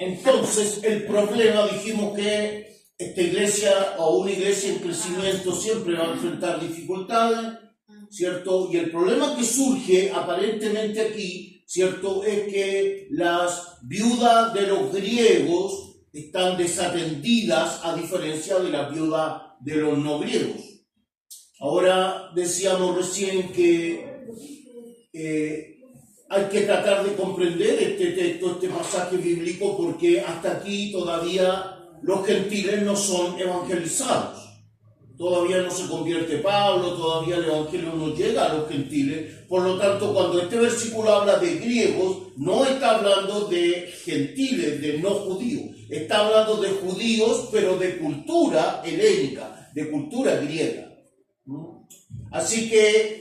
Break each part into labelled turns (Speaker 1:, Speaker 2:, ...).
Speaker 1: Entonces, el problema, dijimos que esta iglesia o una iglesia en crecimiento siempre va a enfrentar dificultades, ¿cierto? Y el problema que surge aparentemente aquí, ¿cierto?, es que las viudas de los griegos están desatendidas a diferencia de las viudas de los no griegos. Ahora decíamos recién que hay que tratar de comprender este texto, este pasaje bíblico, porque hasta aquí todavía los gentiles no son evangelizados. Todavía no se convierte Pablo, todavía el evangelio no llega a los gentiles. Por lo tanto, cuando este versículo habla de griegos, no está hablando de gentiles, de no judíos. Está hablando de judíos, pero de cultura helénica, de cultura griega. Así que,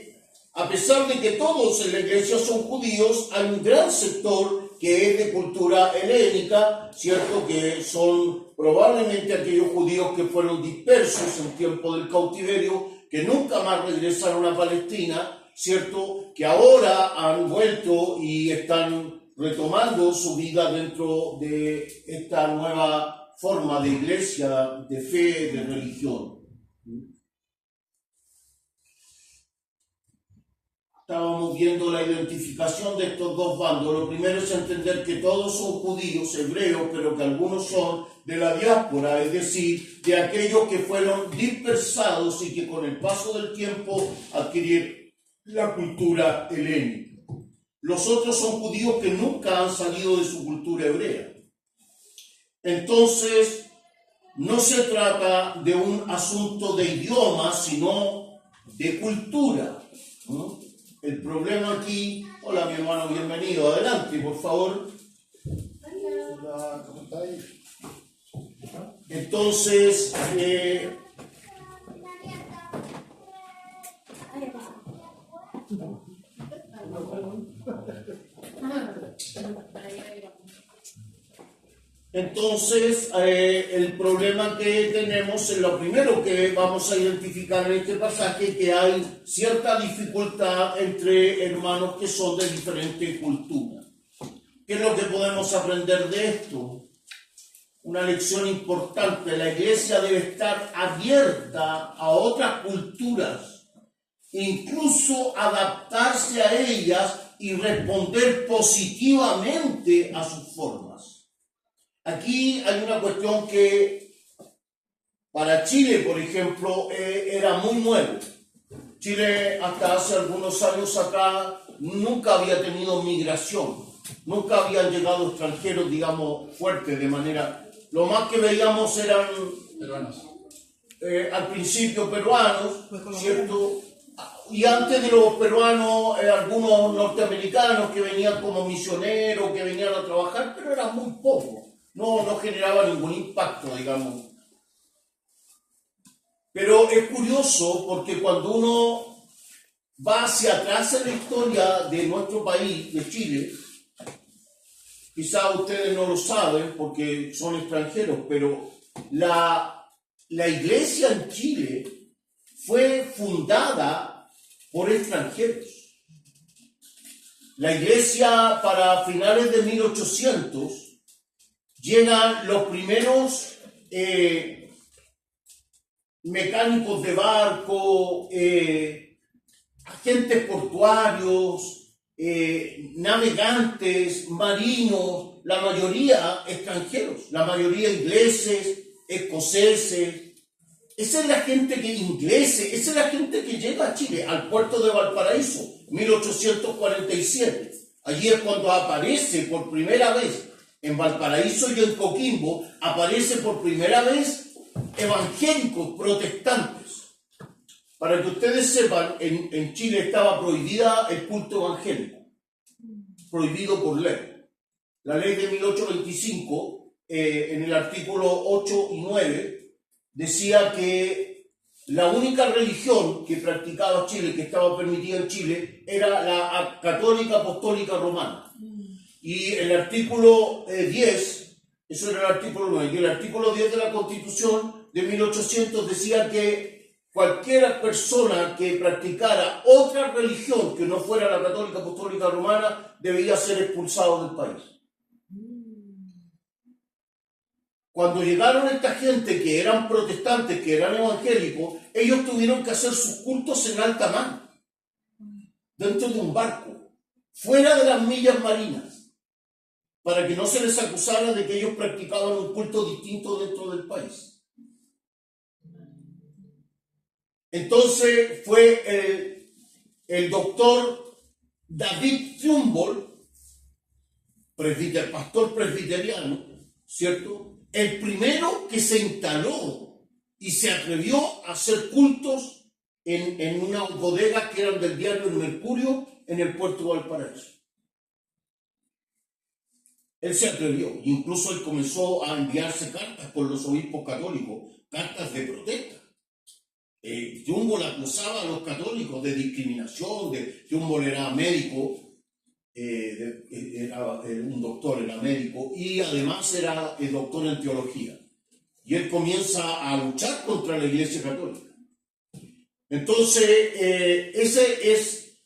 Speaker 1: a pesar de que todos en la iglesia son judíos, hay un gran sector que es de cultura helénica, ¿cierto?, que son probablemente aquellos judíos que fueron dispersos en tiempo del cautiverio, que nunca más regresaron a Palestina, ¿cierto?, que ahora han vuelto y están retomando su vida dentro de esta nueva forma de iglesia, de fe, de religión. Estábamos viendo la identificación de estos dos bandos. Lo primero es entender que todos son judíos, hebreos, pero que algunos son de la diáspora, es decir, de aquellos que fueron dispersados y que con el paso del tiempo adquirieron la cultura helénica. Los otros son judíos que nunca han salido de su cultura hebrea. Entonces, no se trata de un asunto de idioma, sino de cultura, ¿no? El problema aquí... Hola, mi hermano, bienvenido. Adelante, por favor.
Speaker 2: Hola, ¿cómo estáis?
Speaker 1: Entonces, el problema que tenemos es lo primero que vamos a identificar en este pasaje, que hay cierta dificultad entre hermanos que son de diferente cultura. ¿Qué es lo que podemos aprender de esto? Una lección importante: la iglesia debe estar abierta a otras culturas, incluso adaptarse a ellas y responder positivamente a sus formas. Aquí hay una cuestión que para Chile, por ejemplo, era muy nuevo. Chile hasta hace algunos años acá nunca había tenido migración, nunca habían llegado extranjeros, digamos, fuertes de manera... Lo más que veíamos eran
Speaker 2: Peruanos.
Speaker 1: Al principio peruanos, ¿cierto? Y antes de los peruanos, algunos norteamericanos que venían como misioneros, que venían a trabajar, pero eran muy pocos. No generaba ningún impacto, digamos. Pero es curioso porque cuando uno va hacia atrás en la historia de nuestro país, de Chile, quizá ustedes no lo saben porque son extranjeros, pero la iglesia en Chile fue fundada por extranjeros. La iglesia, para finales de 1800, llegan los primeros mecánicos de barco, agentes portuarios, navegantes, marinos, la mayoría extranjeros, la mayoría ingleses, escoceses. Esa es la gente esa es la gente que llega a Chile, al puerto de Valparaíso, 1847. Allí es cuando aparece por primera vez, en Valparaíso y en Coquimbo, aparece por primera vez evangélicos protestantes. Para que ustedes sepan, en Chile estaba prohibida el culto evangélico, prohibido por ley. La ley de 1825, en el artículo 8 y 9, decía que la única religión que practicaba Chile, que estaba permitida en Chile, era la católica apostólica romana. Y el artículo 10, eso era el artículo 9, y el artículo 10 de la Constitución de 1800 decía que cualquier persona que practicara otra religión que no fuera la católica apostólica romana debía ser expulsado del país. cuando llegaron esta gente que eran protestantes, que eran evangélicos, ellos tuvieron que hacer sus cultos en alta mar, dentro de un barco, fuera de las millas marinas, para que no se les acusara de que ellos practicaban un culto distinto dentro del país. Entonces fue el doctor David Trumbull, pastor presbiteriano, ¿cierto? El primero que se instaló y se atrevió a hacer cultos en una bodega que eran del diario El Mercurio en el puerto de Valparaíso. Él se atrevió, incluso él comenzó a enviarse cartas por los obispos católicos, cartas de protesta. Trumbull acusaba a los católicos de discriminación, Trumbull era médico, era un doctor, era médico, y además era el doctor en teología. Y él comienza a luchar contra la Iglesia Católica. Entonces, ese es,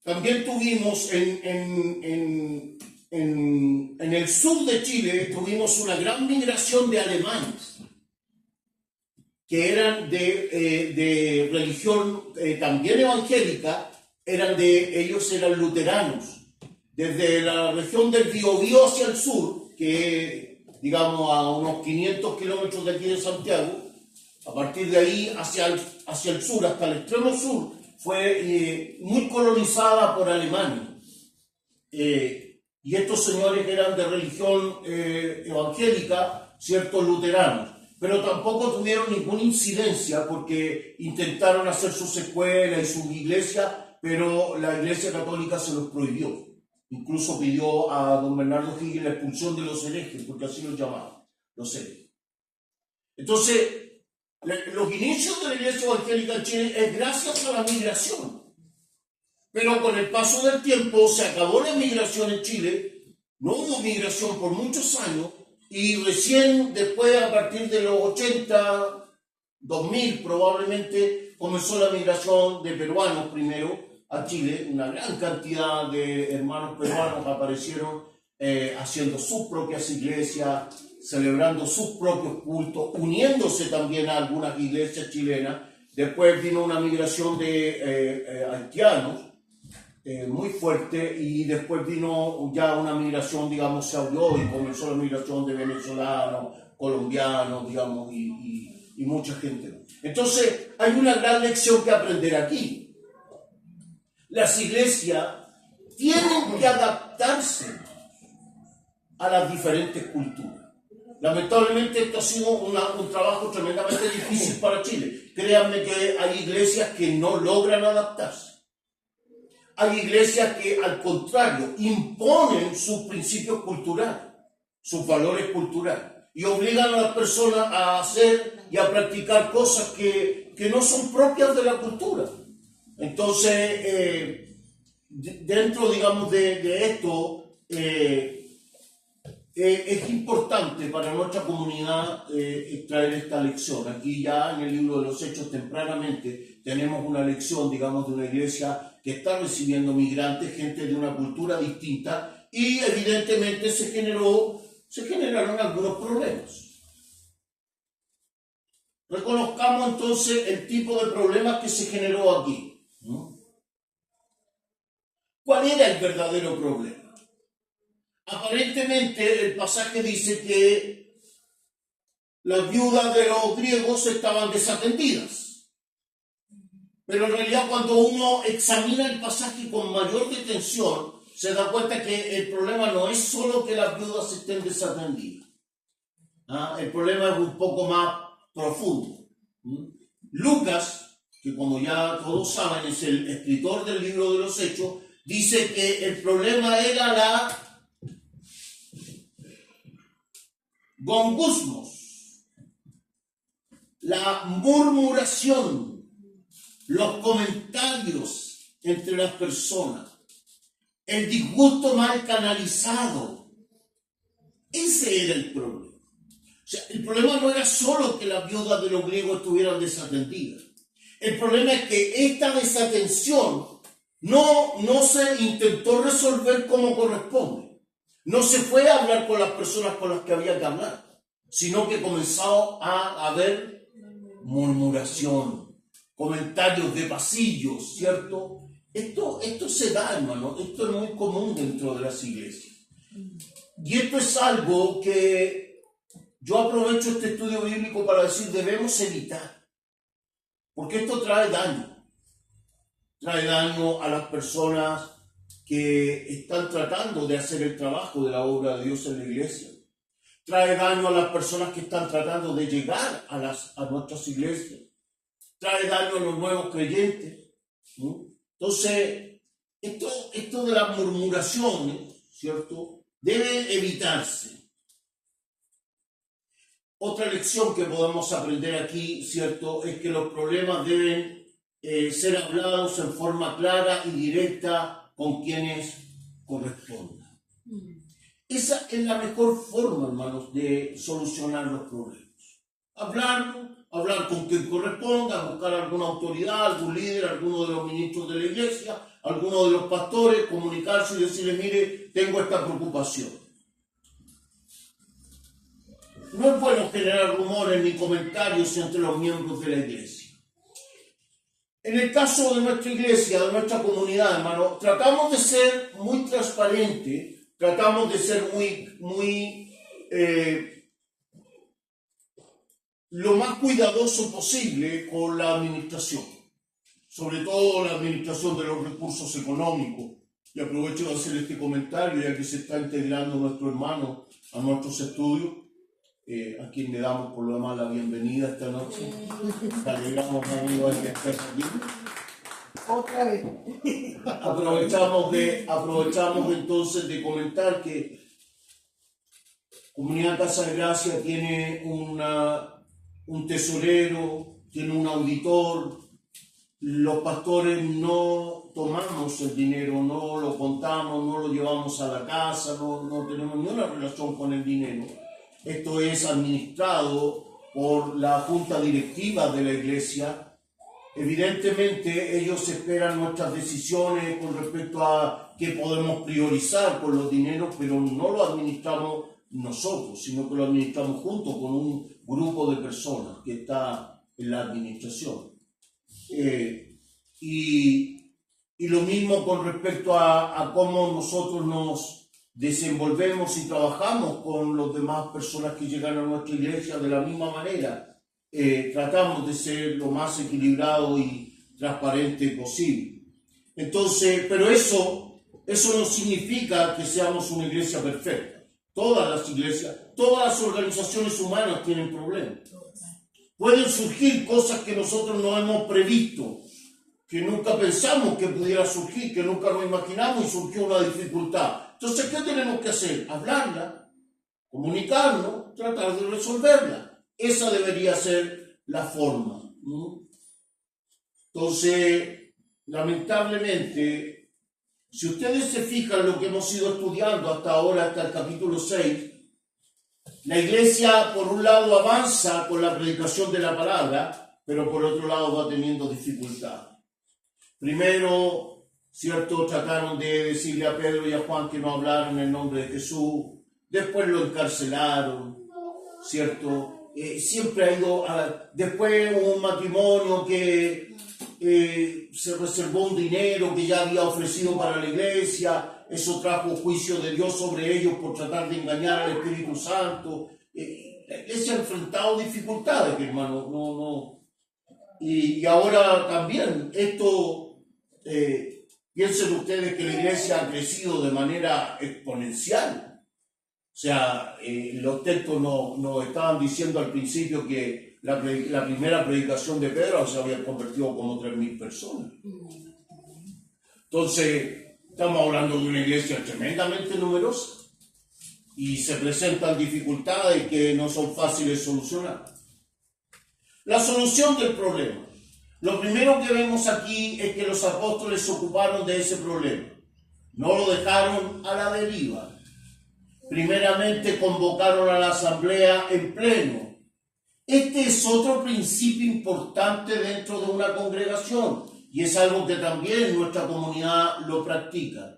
Speaker 1: también tuvimos en el sur de Chile, tuvimos una gran migración de alemanes, que eran de religión también evangélica, ellos eran luteranos. Desde la región del Biobío hacia el sur, que digamos a unos 500 kilómetros de aquí de Santiago, a partir de ahí hacia el sur, hasta el extremo sur, fue muy colonizada por Alemania. Y estos señores eran de religión evangélica, ciertos luteranos, pero tampoco tuvieron ninguna incidencia porque intentaron hacer sus escuelas y sus iglesias, pero la Iglesia Católica se los prohibió. Incluso pidió a don Bernardo Higgins la expulsión de los herejes, porque así los llamaban, los herejes. Entonces, los inicios de la Iglesia Evangélica en Chile es gracias a la migración. Pero con el paso del tiempo se acabó la migración en Chile, no hubo migración por muchos años, y recién después, a partir de los 80, 2000 probablemente, comenzó la migración de peruanos primero a Chile. Una gran cantidad de hermanos peruanos aparecieron haciendo sus propias iglesias, celebrando sus propios cultos, uniéndose también a algunas iglesias chilenas. Después vino una migración de haitianos, muy fuerte, y después vino ya una migración, digamos, se abrió y comenzó la migración de venezolanos, colombianos, digamos, y mucha gente. Entonces, hay una gran lección que aprender aquí. Las iglesias tienen que adaptarse a las diferentes culturas. Lamentablemente esto ha sido un trabajo tremendamente difícil para Chile. Créanme que hay iglesias que no logran adaptarse. Hay iglesias que, al contrario, imponen sus principios culturales, sus valores culturales, y obligan a las personas a hacer y a practicar cosas que no son propias de la cultura. Entonces, dentro, digamos, de esto, es importante para nuestra comunidad extraer esta lección. Aquí ya en el libro de los Hechos tempranamente tenemos una lección, digamos, de una iglesia que está recibiendo migrantes, gente de una cultura distinta, y evidentemente se generaron algunos problemas. Reconozcamos entonces el tipo de problemas que se generó aquí, ¿no? ¿Cuál era el verdadero problema? Aparentemente el pasaje dice que las viudas de los griegos estaban desatendidas. Pero en realidad cuando uno examina el pasaje con mayor detención, se da cuenta que el problema no es solo que las viudas estén desatendidas. El problema es un poco más profundo. Lucas, que como ya todos saben es el escritor del libro de los Hechos, dice que el problema era la gongusmos, la murmuración, los comentarios entre las personas, el disgusto mal canalizado. Ese era el problema. O sea, el problema no era solo que las viudas de los griegos estuvieran desatendidas. El problema es que esta desatención no se intentó resolver como corresponde. No se fue a hablar con las personas con las que había que hablar. sino que comenzó a haber murmuración, comentarios de pasillos, ¿cierto? Esto se da, hermano, esto es muy común dentro de las iglesias. Y esto es algo que yo aprovecho este estudio bíblico para decir debemos evitar, porque esto trae daño a las personas que están tratando de hacer el trabajo de la obra de Dios en la iglesia. Trae daño a las personas que están tratando de llegar a nuestras iglesias. Trae daño a los nuevos creyentes. Entonces, esto de las murmuraciones, ¿cierto?, debe evitarse. Otra lección que podemos aprender aquí, ¿cierto?, es que los problemas deben ser hablados en forma clara y directa con quienes correspondan. Esa es la mejor forma, hermanos, de solucionar los problemas. Hablar con quien corresponda, buscar alguna autoridad, algún líder, alguno de los ministros de la iglesia, alguno de los pastores, comunicarse y decirle, mire, tengo esta preocupación. No es bueno generar rumores ni comentarios entre los miembros de la iglesia. En el caso de nuestra iglesia, de nuestra comunidad, hermano, tratamos de ser muy transparentes, tratamos de ser lo más cuidadoso posible con la administración, sobre todo la administración de los recursos económicos. Y aprovecho de hacer este comentario, ya que se está integrando nuestro hermano a nuestros estudios, a quien le damos por lo demás la bienvenida esta noche. Te alegramos, amigo, de que estés aquí.
Speaker 3: Otra vez.
Speaker 1: Aprovechamos entonces de comentar que Comunidad Casa de Gracia tiene un tesorero, tiene un auditor. Los pastores no tomamos el dinero, no lo contamos, no lo llevamos a la casa, no tenemos ninguna relación con el dinero. Esto es administrado por la junta directiva de la iglesia. Evidentemente ellos esperan nuestras decisiones con respecto a qué podemos priorizar con los dineros, pero no lo administramos nosotros, sino que lo administramos junto con un grupo de personas que está en la administración. Y lo mismo con respecto a cómo nosotros nos desenvolvemos y trabajamos con las demás personas que llegan a nuestra iglesia de la misma manera. Tratamos de ser lo más equilibrado y transparente posible. Entonces, pero eso no significa que seamos una iglesia perfecta. Todas las iglesias, todas las organizaciones humanas tienen problemas. Pueden surgir cosas que nosotros no hemos previsto, que nunca pensamos que pudiera surgir, que nunca nos imaginamos y surgió una dificultad. Entonces, ¿qué tenemos que hacer? Hablarla, comunicarnos, tratar de resolverla. Esa debería ser la forma. Entonces, lamentablemente, si ustedes se fijan en lo que hemos ido estudiando hasta ahora, hasta el capítulo 6, la iglesia, por un lado, avanza con la predicación de la palabra, pero por otro lado va teniendo dificultad. Primero, ¿cierto?, trataron de decirle a Pedro y a Juan que no hablaran en el nombre de Jesús. Después lo encarcelaron, ¿cierto? Siempre ha ido después hubo un matrimonio que se reservó un dinero que ya había ofrecido para la iglesia. Eso trajo juicio de Dios sobre ellos por tratar de engañar al Espíritu Santo. La iglesia ha enfrentado dificultades, hermano. Y ahora también esto... piensen ustedes que la iglesia ha crecido de manera exponencial. O sea, los textos nos estaban diciendo al principio que la primera predicación de Pedro se había convertido como 3.000 personas. Entonces, estamos hablando de una iglesia tremendamente numerosa y se presentan dificultades que no son fáciles de solucionar. La solución del problema. Lo primero que vemos aquí es que los apóstoles se ocuparon de ese problema. No lo dejaron a la deriva. Primeramente convocaron a la asamblea en pleno. Este es otro principio importante dentro de una congregación y es algo que también nuestra comunidad lo practica.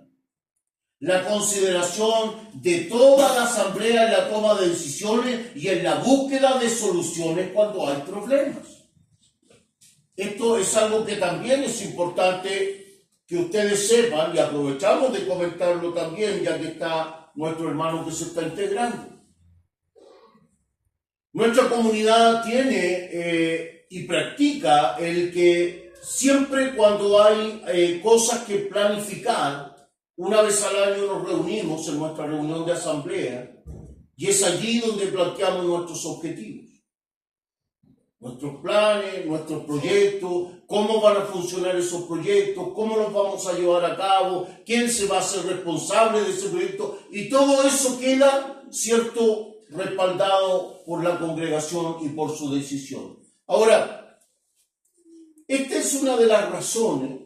Speaker 1: la consideración de toda la asamblea en la toma de decisiones y en la búsqueda de soluciones cuando hay problemas. Esto es algo que también es importante que ustedes sepan, y aprovechamos de comentarlo también, ya que está nuestro hermano que se está integrando. Nuestra comunidad tiene y practica el que siempre cuando hay cosas que planificar, una vez al año nos reunimos en nuestra reunión de asamblea y es allí donde planteamos nuestros objetivos, nuestros planes, nuestros proyectos, cómo van a funcionar esos proyectos, cómo los vamos a llevar a cabo, quién se va a hacer responsable de ese proyecto, y todo eso queda, cierto, respaldado por la congregación y por su decisión. Ahora, esta es una de las razones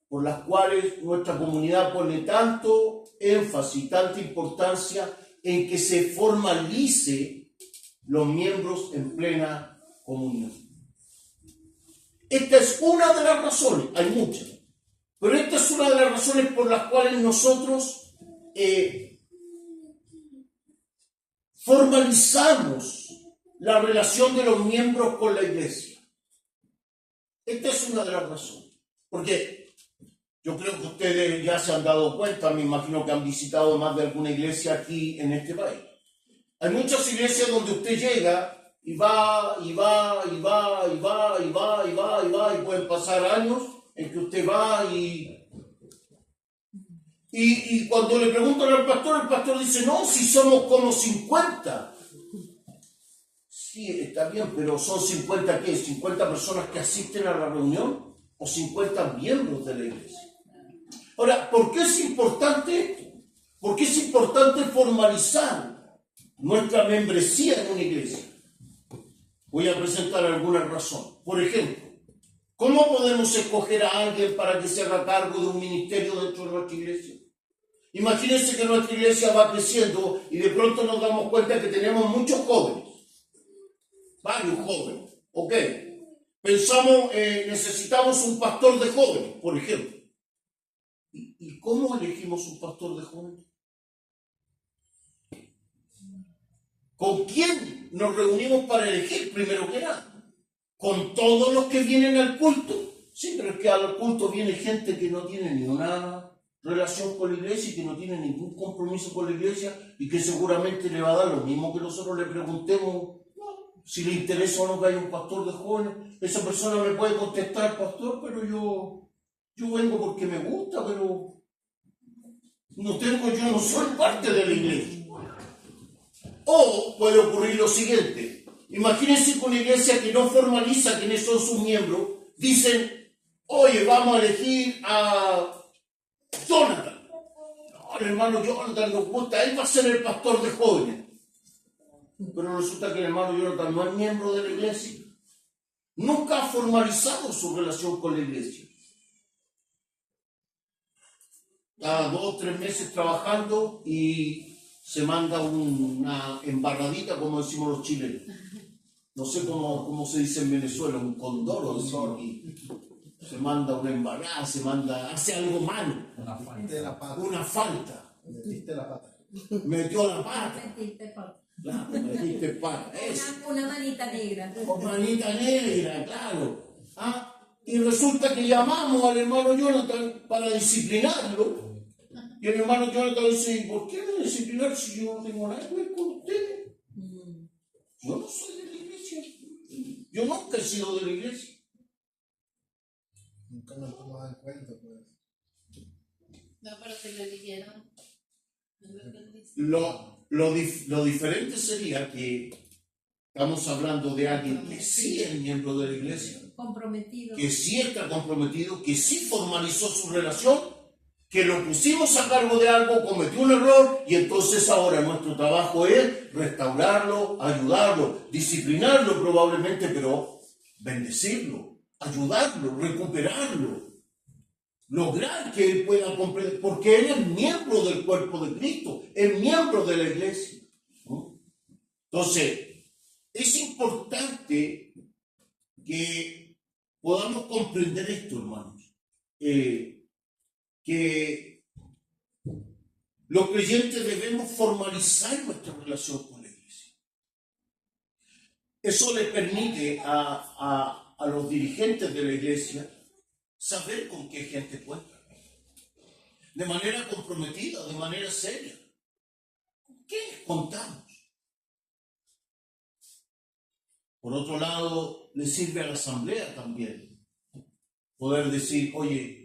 Speaker 1: por las cuales nuestra comunidad pone tanto énfasis, tanta importancia en que se formalice los miembros en plena comunión. Esta es una de las razones, hay muchas, pero esta es una de las razones por las cuales nosotros formalizamos la relación de los miembros con la iglesia. Esta es una de las razones, porque yo creo que ustedes ya se han dado cuenta, me imagino que han visitado más de alguna iglesia aquí en este país. Hay muchas iglesias donde usted llega y va, y pueden pasar años en que usted va y cuando le preguntan al pastor, el pastor dice, no, si somos como 50. Sí, está bien, pero ¿son 50 qué? ¿50 personas que asisten a la reunión? ¿O 50 miembros de la iglesia? Ahora, ¿por qué es importante? ¿Por qué es importante formalizar nuestra membresía en una iglesia? Voy a presentar algunas razones. Por ejemplo, ¿cómo podemos escoger a alguien para que se haga cargo de un ministerio dentro de nuestra iglesia? Imagínense que nuestra iglesia va creciendo y de pronto nos damos cuenta que tenemos muchos jóvenes. Varios jóvenes. Ok. Pensamos, necesitamos un pastor de jóvenes, por ejemplo. ¿Y cómo elegimos un pastor de jóvenes? ¿Con quién nos reunimos para elegir primero que nada? ¿Con todos los que vienen al culto? Sí, pero es que al culto viene gente que no tiene ni una relación con la iglesia y que no tiene ningún compromiso con la iglesia y que seguramente le va a dar lo mismo que nosotros le preguntemos si le interesa o no que haya un pastor de jóvenes. Esa persona me puede contestar, pastor, pero yo vengo porque me gusta, pero yo no soy parte de la iglesia. O puede ocurrir lo siguiente. Imagínense que una iglesia que no formaliza quiénes son sus miembros, dicen, oye, vamos a elegir a Jonathan. No, el hermano Jonathan nos gusta, él va a ser el pastor de jóvenes. Pero resulta que el hermano Jonathan no es miembro de la iglesia. Nunca ha formalizado su relación con la iglesia. Cada 2 o 3 meses trabajando y se manda una embarradita, como decimos los chilenos. No sé cómo se dice en Venezuela, un condoro. Se manda una embarrada, hace algo malo. Una falta.
Speaker 2: Metiste la pata.
Speaker 1: Metió la pata. Claro, metiste pata.
Speaker 4: Una manita negra.
Speaker 1: Con manita negra, claro. Y resulta que llamamos al hermano Jonathan para disciplinarlo. Y el hermano Jonathan dice, ¿por qué me disciplinar si yo no tengo nada que ver con ustedes? Yo no soy de la iglesia. Yo nunca he sido de la iglesia.
Speaker 2: Nunca nos tomamos en cuenta, pues.
Speaker 4: No, pero se le dijeron.
Speaker 1: Lo diferente sería que estamos hablando de alguien que sí es miembro de la iglesia.
Speaker 4: Comprometido.
Speaker 1: Que sí está comprometido, que sí formalizó su relación, que lo pusimos a cargo de algo, cometió un error y entonces ahora nuestro trabajo es restaurarlo, ayudarlo, disciplinarlo probablemente, pero bendecirlo, ayudarlo, recuperarlo, lograr que él pueda comprender, porque él es miembro del cuerpo de Cristo, es miembro de la iglesia, ¿no? Entonces, es importante que podamos comprender esto, hermanos. Que Los creyentes debemos formalizar nuestra relación con la iglesia. Eso le permite a los dirigentes de la iglesia saber con qué gente cuenta. De manera comprometida, de manera seria. ¿Con qué les contamos? Por otro lado, le sirve a la asamblea también poder decir, oye,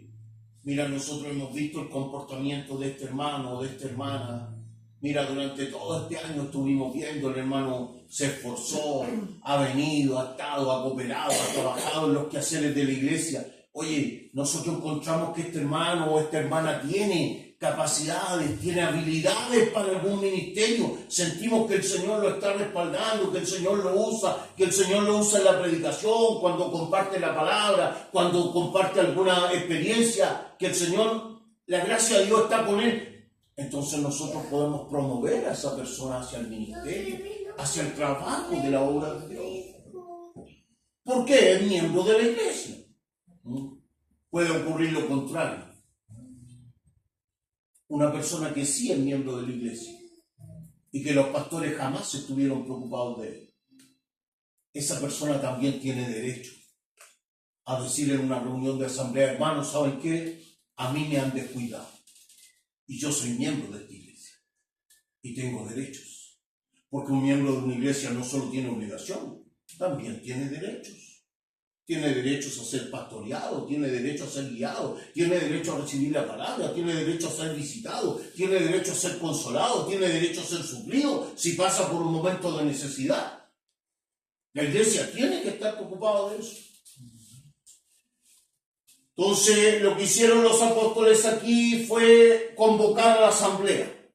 Speaker 1: mira, nosotros hemos visto el comportamiento de este hermano o de esta hermana. Mira, durante todo este año estuvimos viendo, el hermano se esforzó, ha venido, ha estado, ha cooperado, ha trabajado en los quehaceres de la iglesia. Oye, nosotros encontramos que este hermano o esta hermana tiene capacidades, tiene habilidades para algún ministerio. Sentimos que el Señor lo está respaldando, que el Señor lo usa, que el Señor lo usa en la predicación, cuando comparte la palabra, cuando comparte alguna experiencia, que el Señor, la gracia de Dios está con él. Entonces nosotros podemos promover a esa persona hacia el ministerio, hacia el trabajo de la obra de Dios. Porque es miembro de la iglesia. Puede ocurrir lo contrario. Una persona que sí es miembro de la iglesia y que los pastores jamás estuvieron preocupados de él. Esa persona también tiene derecho a decir en una reunión de asamblea, hermanos, ¿saben qué? A mí me han descuidado. Y yo soy miembro de esta iglesia. Y tengo derechos. Porque un miembro de una iglesia no solo tiene obligación, también tiene derechos. Tiene derechos a ser pastoreado, tiene derecho a ser guiado, tiene derecho a recibir la palabra, tiene derecho a ser visitado, tiene derecho a ser consolado, tiene derecho a ser suplido si pasa por un momento de necesidad. La iglesia tiene que estar preocupada de eso. Entonces, lo que hicieron los apóstoles aquí fue convocar a la asamblea.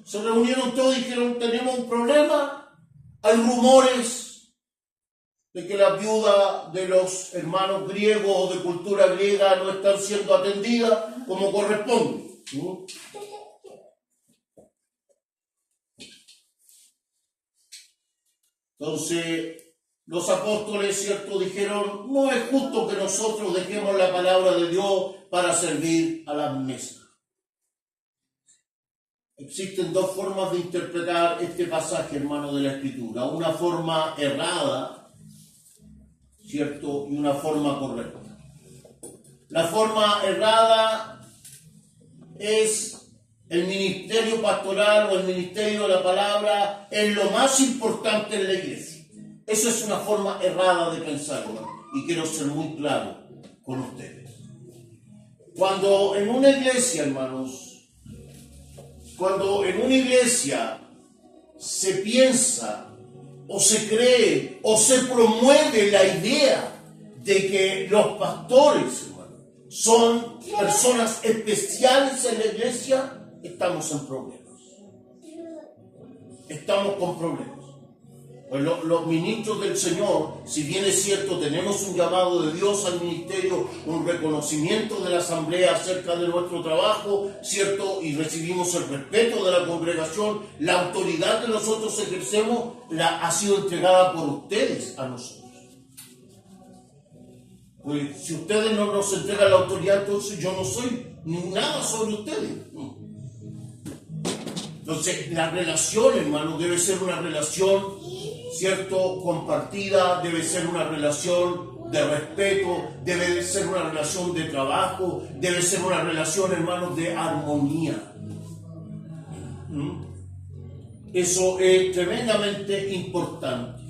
Speaker 1: Se reunieron todos y dijeron, tenemos un problema, hay rumores de que las viudas de los hermanos griegos o de cultura griega no están siendo atendidas como corresponde. Entonces, los apóstoles, ¿cierto?, dijeron, no es justo que nosotros dejemos la palabra de Dios para servir a las mesas. Existen dos formas de interpretar este pasaje, hermano, de la Escritura. Una forma errada, ¿cierto? Y una forma correcta. La forma errada es el ministerio pastoral o el ministerio de la palabra es lo más importante en la iglesia. Eso es una forma errada de pensar, hermano, y quiero ser muy claro con ustedes. Cuando en una iglesia, hermanos, cuando en una iglesia se piensa o se cree o se promueve la idea de que los pastores, hermano, son personas especiales en la iglesia, estamos en problemas. Estamos con problemas. Pues los ministros del Señor, si bien es cierto, tenemos un llamado de Dios al ministerio, un reconocimiento de la asamblea acerca de nuestro trabajo, ¿cierto? Y recibimos el respeto de la congregación, la autoridad que nosotros ejercemos ha sido entregada por ustedes a nosotros. Pues si ustedes no nos entregan la autoridad, entonces yo no soy nada sobre ustedes. Entonces, la relación, hermano, debe ser una relación, ¿cierto?, compartida, debe ser una relación de respeto, debe ser una relación de trabajo, debe ser una relación, hermanos, de armonía. Eso es tremendamente importante.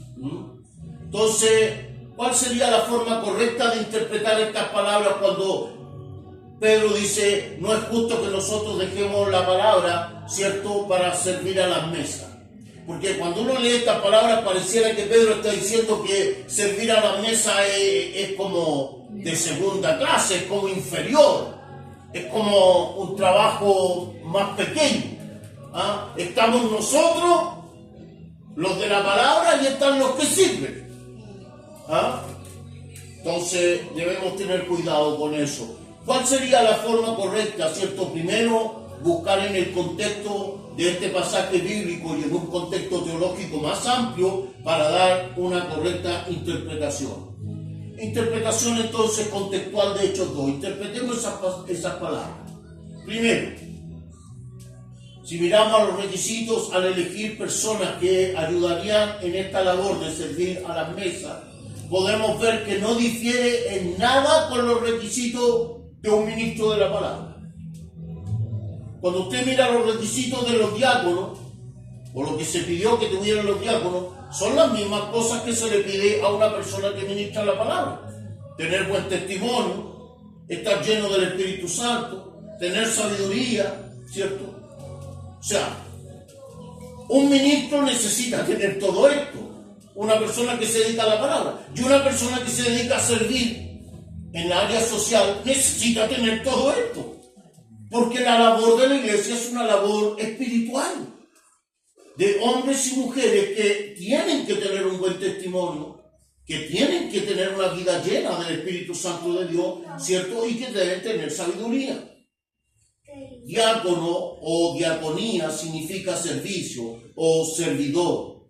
Speaker 1: Entonces, ¿cuál sería la forma correcta de interpretar estas palabras cuando Pedro dice, no es justo que nosotros dejemos la palabra, ¿cierto?, para servir a las mesas? Porque cuando uno lee estas palabras pareciera que Pedro está diciendo que servir a la mesa es como de segunda clase, es como inferior, es como un trabajo más pequeño. ¿Ah? Estamos nosotros, los de la palabra, y están los que sirven. ¿Ah? Entonces debemos tener cuidado con eso. ¿Cuál sería la forma correcta, cierto? Primero, buscar en el contexto de este pasaje bíblico y en un contexto teológico más amplio para dar una correcta interpretación. Interpretación entonces contextual de Hechos 2. Interpretemos esas palabras. Primero, Si miramos a los requisitos al elegir personas que ayudarían en esta labor de servir a las mesas, podemos ver que no difiere en nada con los requisitos de un ministro de la palabra. Cuando usted mira los requisitos de los diáconos, o lo que se pidió que tuvieran los diáconos, son las mismas cosas que se le pide a una persona que ministra la palabra. Tener buen testimonio, estar lleno del Espíritu Santo, tener sabiduría, ¿cierto? O sea, un ministro necesita tener todo esto. Una persona que se dedica a la palabra y una persona que se dedica a servir en la área social necesita tener todo esto. Porque la labor de la iglesia es una labor espiritual. De hombres y mujeres que tienen que tener un buen testimonio, que tienen que tener una vida llena del Espíritu Santo de Dios, ¿cierto? Y que deben tener sabiduría. Diácono o diaconía significa servicio o servidor.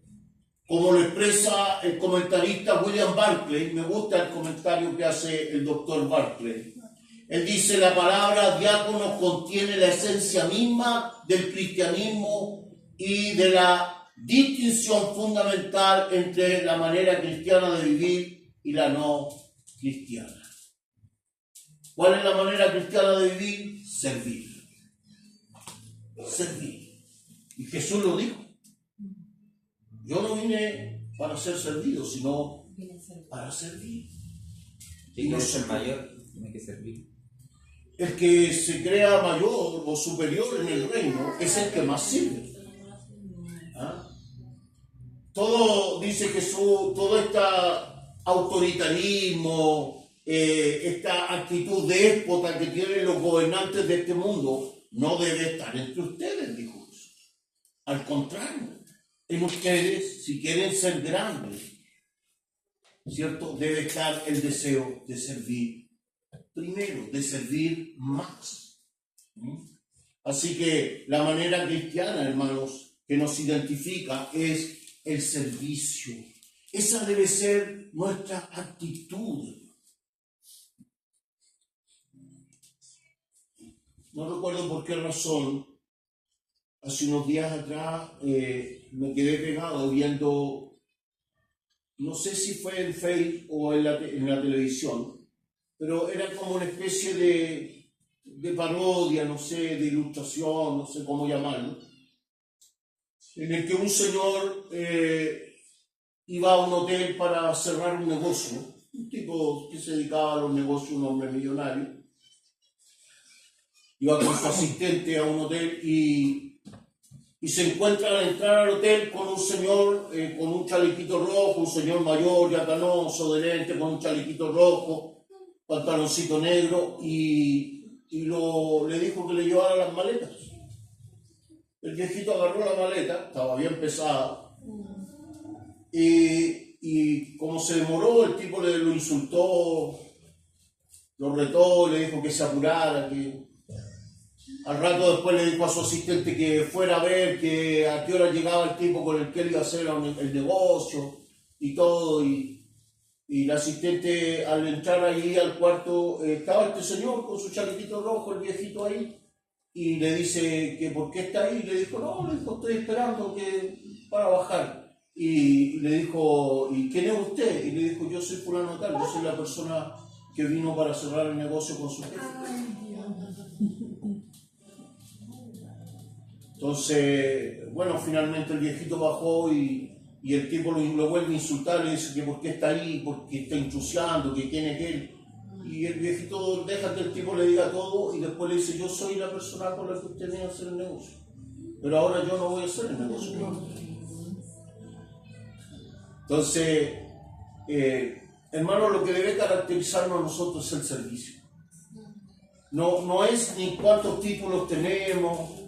Speaker 1: Como lo expresa el comentarista William Barclay, me gusta el comentario que hace el doctor Barclay. Él dice, la palabra diácono contiene la esencia misma del cristianismo y de la distinción fundamental entre la manera cristiana de vivir y la no cristiana. ¿Cuál es la manera cristiana de vivir? Servir. Servir. Y Jesús lo dijo. Yo no vine para ser servido, sino para servir.
Speaker 5: ¿Quién es el mayor? Tiene que servir.
Speaker 1: El que se crea mayor o superior en el reino es el que más sirve. ¿Ah? Todo, dice Jesús, todo este autoritarismo, esta actitud déspota que tienen los gobernantes de este mundo, no debe estar entre ustedes, dijo Jesús. Al contrario, en ustedes, si quieren ser grandes, ¿cierto? Debe estar el deseo de servir primero, de servir más. Así que la manera cristiana, hermanos, que nos identifica es el servicio. Esa debe ser nuestra actitud. No recuerdo por qué razón, hace unos días atrás me quedé pegado viendo, no sé si fue en Facebook o en la televisión, pero era como una especie de parodia, no sé, de ilustración, no sé cómo llamarlo, en el que un señor iba a un hotel para cerrar un negocio, un tipo que se dedicaba a los negocios, un hombre millonario. Iba con su asistente a un hotel y se encuentra al entrar al hotel con un señor con un chalequito rojo, un señor mayor, ya canoso, de lente, con un chalequito rojo, pantaloncito negro, y le dijo que le llevara las maletas. El viejito agarró la maleta, estaba bien pesada, y como se demoró, el tipo lo insultó, lo retó, le dijo que se apurara, que... Al rato después le dijo a su asistente que fuera a ver que a qué hora llegaba el tipo con el que él iba a hacer el negocio y todo. Y el asistente, al entrar ahí al cuarto, estaba este señor con su chalequito rojo, el viejito ahí, y le dice que por qué está ahí. Y le dijo, no, le dijo, estoy esperando para bajar. Y le dijo, ¿y quién es usted? Y le dijo, yo soy fulano tal, yo soy la persona que vino para cerrar el negocio con su jefe. Entonces, bueno, finalmente el viejito bajó y el tipo lo vuelve a insultar, le dice que por qué está ahí, porque está ensuciando, que quién es él. Y el viejito deja que el tipo le diga todo y después le dice, yo soy la persona con la que usted viene a hacer el negocio, pero ahora yo no voy a hacer el negocio. Entonces, hermano, lo que debe caracterizarnos a nosotros es el servicio. No es ni cuántos títulos tenemos,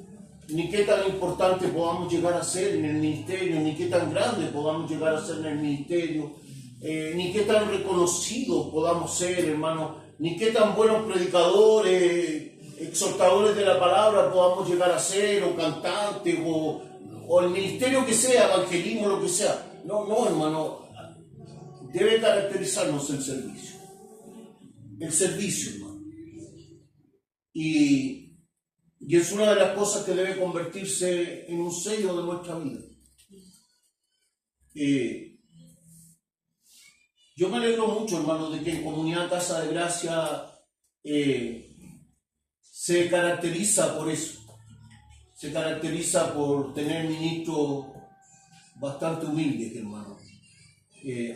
Speaker 1: ni qué tan importante podamos llegar a ser en el ministerio, ni qué tan grande podamos llegar a ser en el ministerio, ni qué tan reconocidos podamos ser, hermano, ni qué tan buenos predicadores, exhortadores de la palabra podamos llegar a ser, o cantantes, o el ministerio que sea, evangelismo, lo que sea. No, hermano, debe caracterizarnos el servicio. El servicio, hermano. Y Y es una de las cosas que debe convertirse en un sello de nuestra vida. Yo me alegro mucho, hermano, de que en Comunidad Casa de Gracia se caracteriza por eso. Se caracteriza por tener ministros bastante humildes, hermano.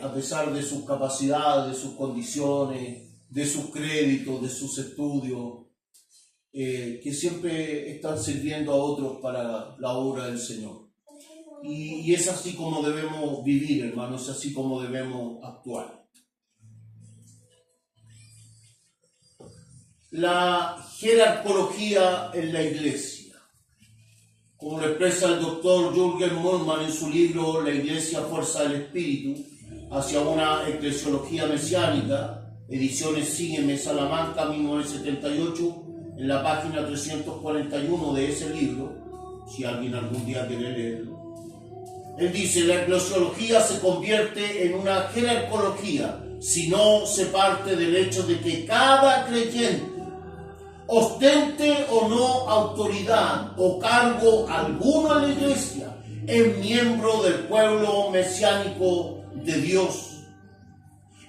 Speaker 1: A pesar de sus capacidades, de sus condiciones, de sus créditos, de sus estudios, que siempre están sirviendo a otros para la obra del Señor. Y es así como debemos vivir, hermano, es así como debemos actuar. La jerarcología en la iglesia, como lo expresa el doctor Jürgen Moltmann en su libro La Iglesia, Fuerza del Espíritu, hacia una eclesiología mesiánica, ediciones Sígueme, Salamanca, 1978, en la página 341 de ese libro, si alguien algún día quiere leerlo. Él dice, la eclesiología se convierte en una jerarcología si no se parte del hecho de que cada creyente, ostente o no autoridad o cargo alguno en la iglesia, es miembro del pueblo mesiánico de Dios.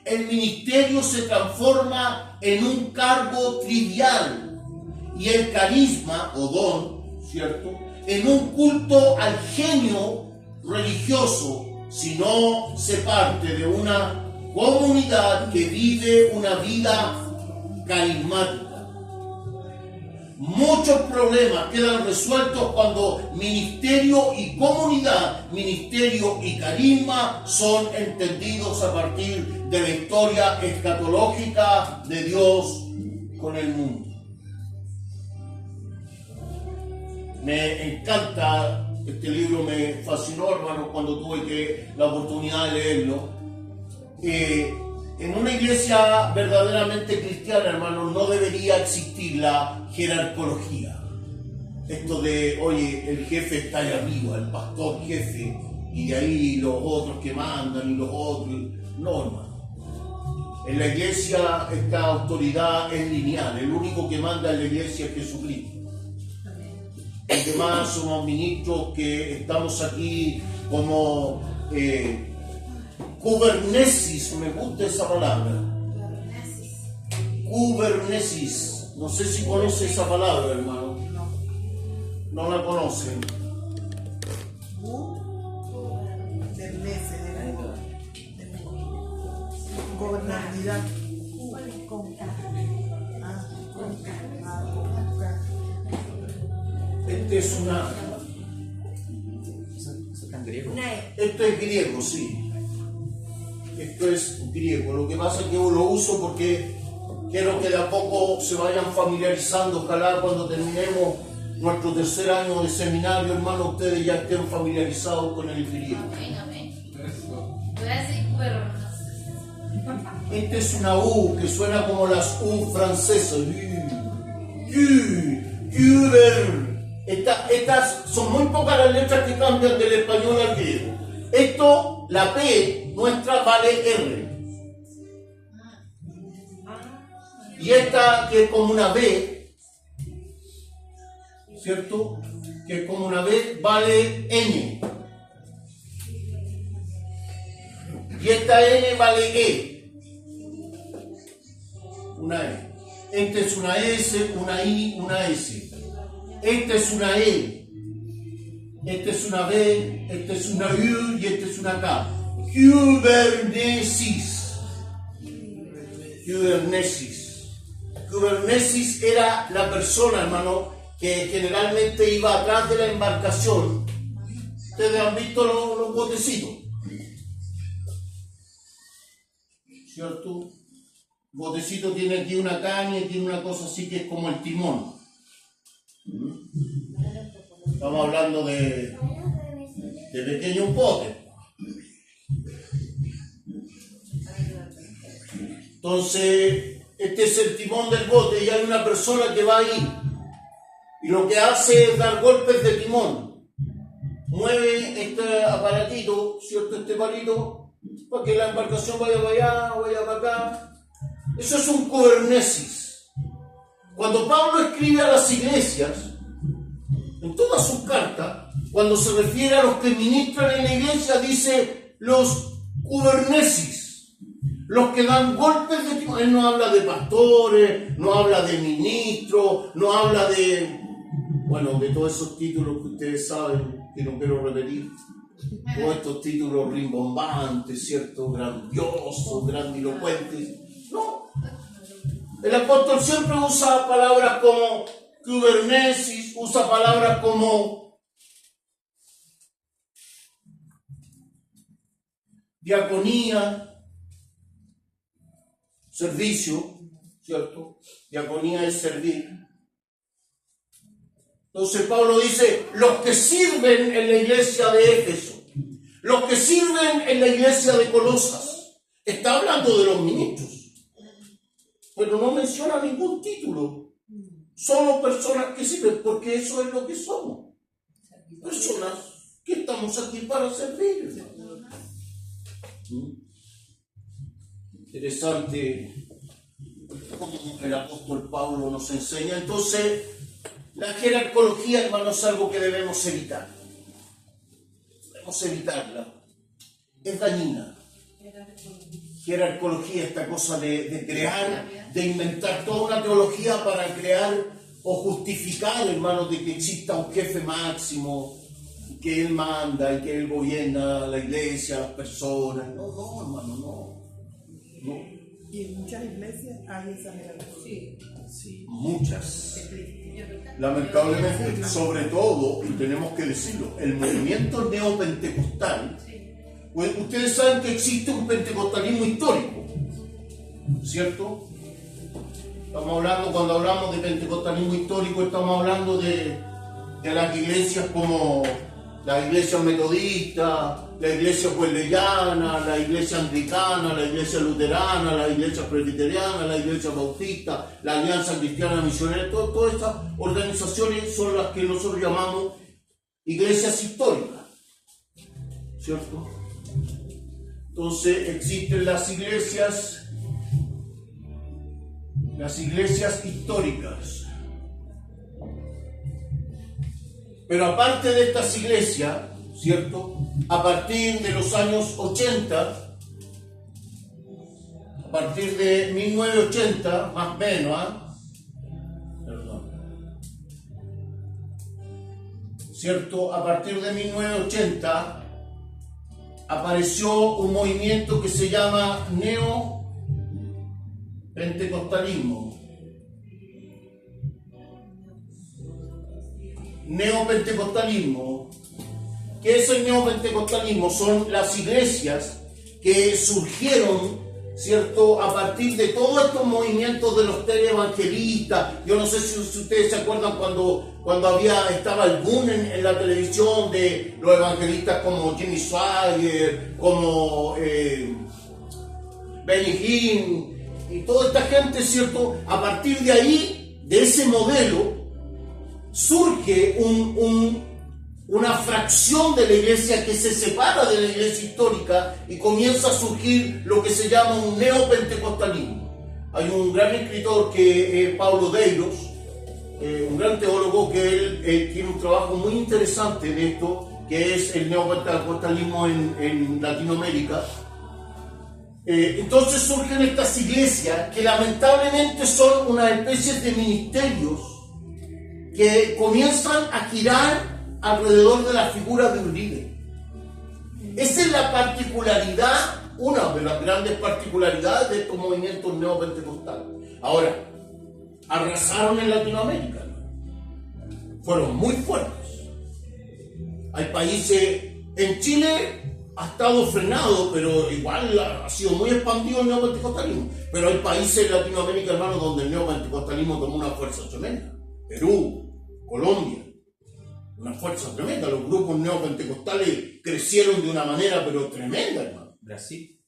Speaker 1: El ministerio se transforma en un cargo trivial y el carisma o don, ¿cierto?, en un culto al genio religioso si no se parte de una comunidad que vive una vida carismática. Muchos problemas quedan resueltos cuando ministerio y comunidad, ministerio y carisma son entendidos a partir de la historia escatológica de Dios con el mundo. Me encanta, este libro me fascinó, hermano, cuando tuve la oportunidad de leerlo. En una iglesia verdaderamente cristiana, hermano, no debería existir la jerarcología. Esto de, oye, el jefe está ahí arriba, el pastor jefe, y de ahí los otros que mandan y los otros. No, hermano. En la iglesia esta autoridad es lineal. El único que manda en la iglesia es Jesucristo. Los demás somos ministros que estamos aquí como kubernesis, me gusta esa palabra. Kubernesis. No sé si conoce esa palabra, hermano. No la conocen.
Speaker 3: Gobernabilidad.
Speaker 1: Este es una...
Speaker 5: Eso está en griego.
Speaker 1: Esto es griego, sí. Esto es griego. Lo que pasa es que yo lo uso porque quiero que de a poco se vayan familiarizando. Ojalá cuando terminemos nuestro tercer año de seminario, hermano, ustedes ya estén familiarizados con el griego.
Speaker 4: Amén, amén. Voy a decir cuernos.
Speaker 1: Esta es una U que suena como las U francesas. Estas son muy pocas las letras que cambian del español al griego. Esto, la P nuestra vale R. Y esta que es como una B, ¿cierto? Que es como una B, vale N. Y esta N vale E. Una E. Esta es una S, una I, una S. Esta es una E. Esta es una B, esta es una U y esta es una K. Kubernesis. Kubernesis. Kubernesis era la persona, hermano, que generalmente iba atrás de la embarcación. Ustedes han visto los botecitos, ¿cierto? El botecito tiene aquí una caña y tiene una cosa así que es como el timón. Estamos hablando de pequeños botes. Entonces, este es el timón del bote y hay una persona que va ahí. Y lo que hace es dar golpes de timón. Mueve este aparatito, ¿cierto? Este palito, para que la embarcación vaya para allá, vaya para acá. Eso es un kubernesis. Cuando Pablo escribe a las iglesias, en todas sus cartas, cuando se refiere a los que ministran en la iglesia, dice los kubernesis, los que dan golpes de timón. Él no habla de pastores, no habla de ministros, no habla de, bueno, de todos esos títulos que ustedes saben, que no quiero repetir. Todos estos títulos rimbombantes, ¿cierto? Grandiosos, grandilocuentes. No. El apóstol siempre usa palabras como kubernesis, usa palabras como diaconía, servicio, ¿cierto? Diaconía es servir. Entonces Pablo dice, los que sirven en la iglesia de Éfeso, los que sirven en la iglesia de Colosas, está hablando de los ministros, pero no menciona ningún título. Somos personas que sirven, porque eso es lo que somos. Personas que estamos aquí para servir. Interesante como el apóstol Pablo nos enseña. Entonces, la jerarcología, hermanos, es algo que debemos evitar. Debemos evitarla. Es dañina. Jerarcología, esta cosa de crear, de inventar toda una teología para crear o justificar, hermanos, de que exista un jefe máximo, que él manda y que él gobierna la iglesia, las personas. No, hermano, no.
Speaker 3: Y en muchas iglesias hay esa jerarquía.
Speaker 2: Sí.
Speaker 1: Muchas. Lamentablemente, sobre todo, y tenemos que decirlo, el movimiento neopentecostal, pues ustedes saben que existe un pentecostalismo histórico, ¿cierto? Estamos hablando, cuando hablamos de pentecostalismo histórico, estamos hablando de las iglesias como la iglesia metodista, la iglesia wesleyana, la iglesia anglicana, la iglesia luterana, la iglesia presbiteriana, la iglesia bautista, la alianza cristiana misionera. Todas estas organizaciones son las que nosotros llamamos iglesias históricas, ¿cierto? Entonces existen las iglesias históricas. Pero aparte de estas iglesias, ¿cierto? A partir de los años 80, a partir de 1980, más o menos, ¿cierto? A partir de 1980 apareció un movimiento que se llama neopentecostalismo. Neopentecostalismo. ¿Qué es el neopentecostalismo? Son las iglesias que surgieron, ¿cierto?, a partir de todos estos movimientos de los televangelistas. Yo no sé si ustedes se acuerdan cuando estaba el boom en la televisión de los evangelistas como Jimmy Swaggart, como Benny Hinn y toda esta gente, ¿cierto? A partir de ahí, de ese modelo, surge una fracción de la iglesia que se separa de la iglesia histórica y comienza a surgir lo que se llama un neopentecostalismo. Hay un gran escritor que es Paulo Deiros, un gran teólogo, que él tiene un trabajo muy interesante de esto, que es el neopentecostalismo en Latinoamérica. Entonces surgen estas iglesias que lamentablemente son una especie de ministerios que comienzan a girar alrededor de la figura de un líder. Esa es la particularidad, una de las grandes particularidades de estos movimientos neopentecostales. Ahora, arrasaron en Latinoamérica, ¿no? Fueron muy fuertes. Hay países, en Chile ha estado frenado, pero igual ha sido muy expandido el neopentecostalismo. Pero hay países en Latinoamérica, hermano, donde el neopentecostalismo tomó una fuerza tremenda. Perú, Colombia, una fuerza tremenda. Los grupos neopentecostales crecieron de una manera pero tremenda, hermano. Brasil.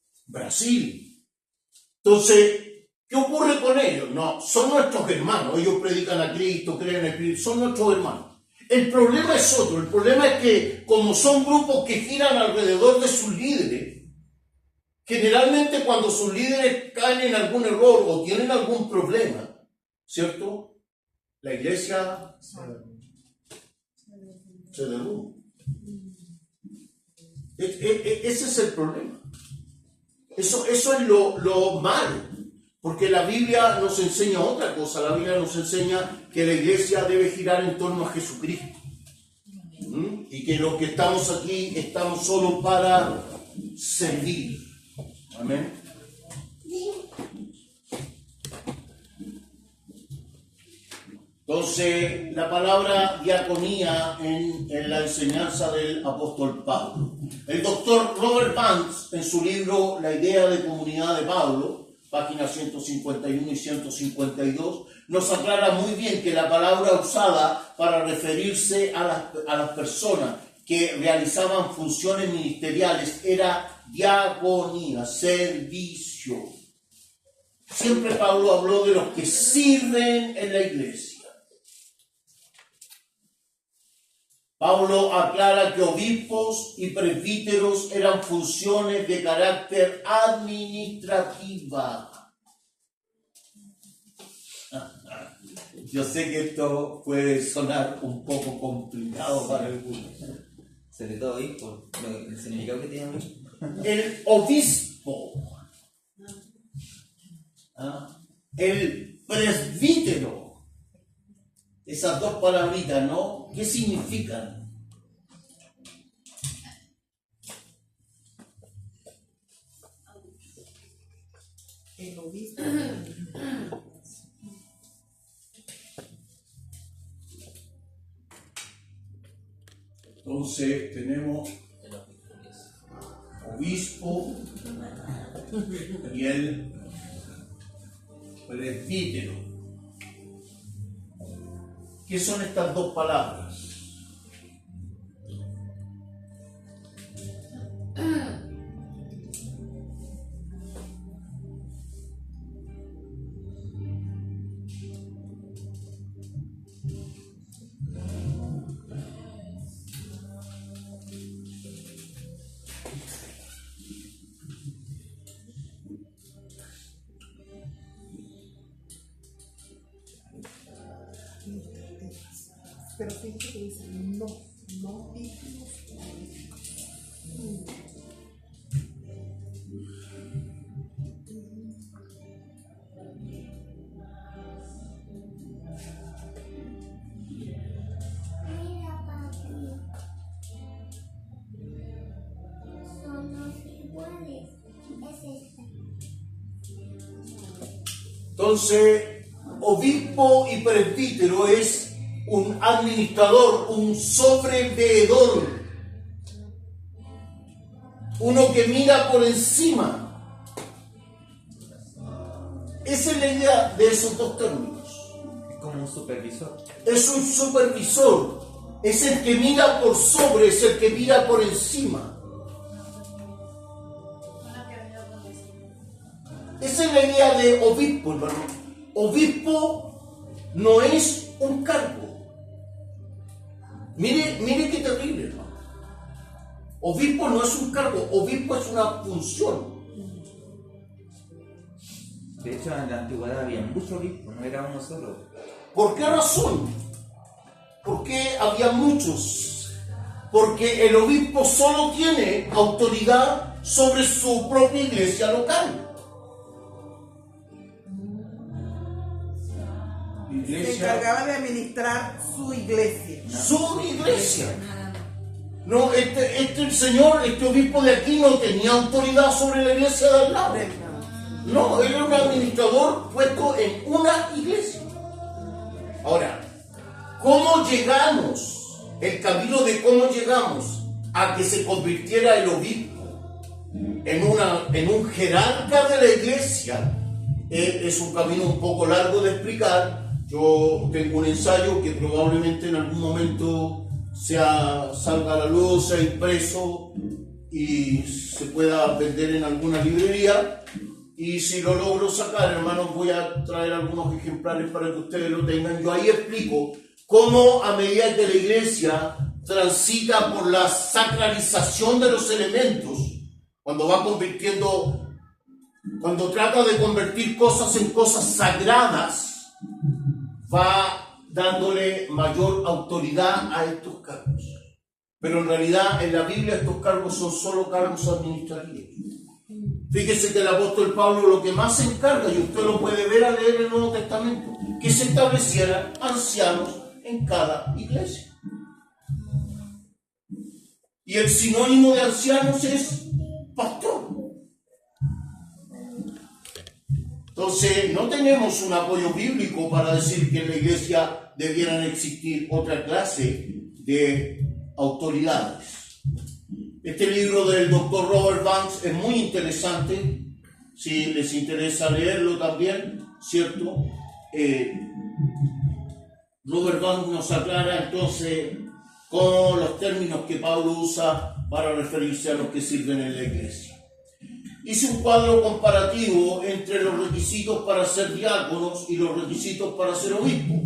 Speaker 1: Entonces, ¿qué ocurre con ellos? No, son nuestros hermanos. Ellos predican a Cristo, creen en el Espíritu, son nuestros hermanos. El problema es otro. El problema es que, como son grupos que giran alrededor de sus líderes, generalmente cuando sus líderes caen en algún error o tienen algún problema, ¿cierto?, la iglesia se derrumba. Ese es el problema. Eso es lo malo, porque la Biblia nos enseña otra cosa. La Biblia nos enseña que la iglesia debe girar en torno a Jesucristo. Y que los que estamos aquí estamos solo para servir. Amén. Entonces, la palabra diaconía en la enseñanza del apóstol Pablo. El doctor Robert Banks, en su libro La idea de comunidad de Pablo, páginas 151 y 152, nos aclara muy bien que la palabra usada para referirse a las personas que realizaban funciones ministeriales era diaconía, servicio. Siempre Pablo habló de los que sirven en la iglesia. Pablo aclara que obispos y presbíteros eran funciones de carácter administrativa. Yo sé que esto puede sonar un poco complicado para algunos.
Speaker 5: Sobre todo ahí, por el significado que tiene.
Speaker 1: El obispo, el presbítero, esas dos palabritas, ¿no? ¿Qué significan?
Speaker 3: El obispo.
Speaker 1: Entonces tenemos obispo y el presbítero. ¿Qué son estas dos palabras?
Speaker 3: Pero fíjate que dice no títulos.
Speaker 1: Entonces, obispo y presbítero es un administrador, un sobreveedor, uno que mira por encima. Esa es la idea de esos dos términos.
Speaker 5: Es como un supervisor.
Speaker 1: Es un supervisor, es el que mira por sobre, es el que mira por encima. Esa es la idea de obispo, hermano. Obispo no es un cargo. Mire qué terrible, hermano. Obispo no es un cargo, obispo es una función.
Speaker 5: De hecho, en la antigüedad había muchos obispos, no era uno solo.
Speaker 1: ¿Por qué razón? Porque había muchos. Porque el obispo solo tiene autoridad sobre su propia iglesia local.
Speaker 3: Se encargaba de administrar su iglesia.
Speaker 1: Su iglesia. No, este señor, este obispo de aquí no tenía autoridad sobre la iglesia de al lado. No, él era un administrador puesto en una iglesia. Ahora, ¿cómo llegamos? El camino de cómo llegamos a que se convirtiera el obispo en un jerarca de la iglesia es un camino un poco largo de explicar. Yo tengo un ensayo que probablemente en algún momento salga a la luz, sea impreso y se pueda vender en alguna librería. Y si lo logro sacar, hermanos, voy a traer algunos ejemplares para que ustedes lo tengan. Yo ahí explico cómo a medida que la iglesia transita por la sacralización de los elementos, cuando trata de convertir cosas en cosas sagradas, va dándole mayor autoridad a estos cargos. Pero en realidad en la Biblia estos cargos son solo cargos administrativos. Fíjese que el apóstol Pablo lo que más se encarga, y usted lo puede ver al leer el Nuevo Testamento, que se establecieran ancianos en cada iglesia. Y el sinónimo de ancianos es pastor. Entonces, no tenemos un apoyo bíblico para decir que en la iglesia debieran existir otra clase de autoridades. Este libro del doctor Robert Banks es muy interesante, si les interesa leerlo también, ¿cierto? Robert Banks nos aclara entonces con los términos que Pablo usa para referirse a los que sirven en la iglesia. Hice un cuadro comparativo entre los requisitos para ser diáconos y los requisitos para ser obispo.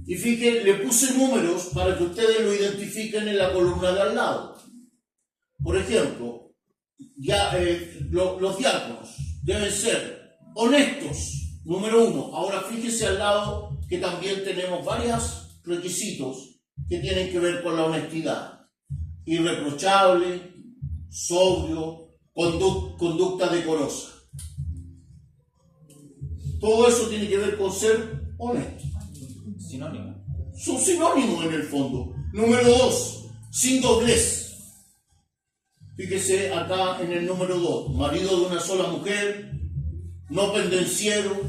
Speaker 1: Y fíjense, le puse números para que ustedes lo identifiquen en la columna de al lado. Por ejemplo, los diáconos deben ser honestos, número 1. Ahora fíjense al lado que también tenemos varios requisitos que tienen que ver con la honestidad. Irreprochable, sobrio, conducta decorosa. Todo eso tiene que ver con ser honesto.
Speaker 5: Sinónimo.
Speaker 1: Son sinónimos en el fondo. Número 2, sin doblez. Fíjese acá en el número 2, marido de una sola mujer, no pendenciero,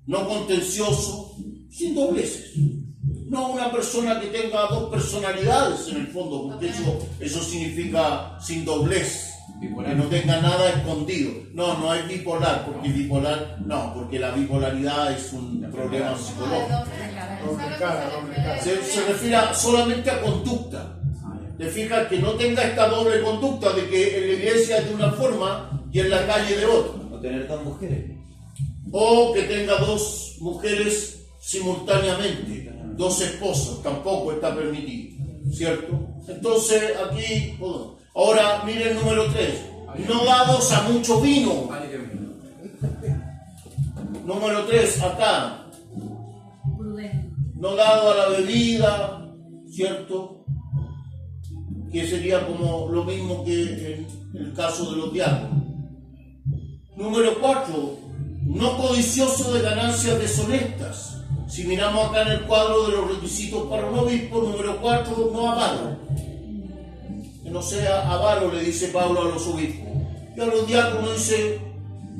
Speaker 1: no contencioso, sin dobleces. No una persona que tenga dos personalidades en el fondo, porque eso significa sin doblez, que no tenga nada escondido. No es bipolar, porque la bipolaridad es un problema psicológico. Se refiere solamente a conducta. Te fijas que no tenga esta doble conducta de que en la iglesia es de una forma y en la calle de otra.
Speaker 5: O tener dos mujeres.
Speaker 1: O que tenga dos mujeres simultáneamente, dos esposos, tampoco está permitido, ¿cierto? Entonces aquí, bueno. Ahora miren el número 3, no dados a mucho vino. Número 3, acá, no dado a la bebida, ¿cierto? Que sería como lo mismo que en el caso de los diáconos. Número 4, no codicioso de ganancias deshonestas. Si miramos acá en el cuadro de los requisitos para un obispo, número 4, no avaro. Que no sea avaro, le dice Pablo a los obispos. Y a los diáconos dice,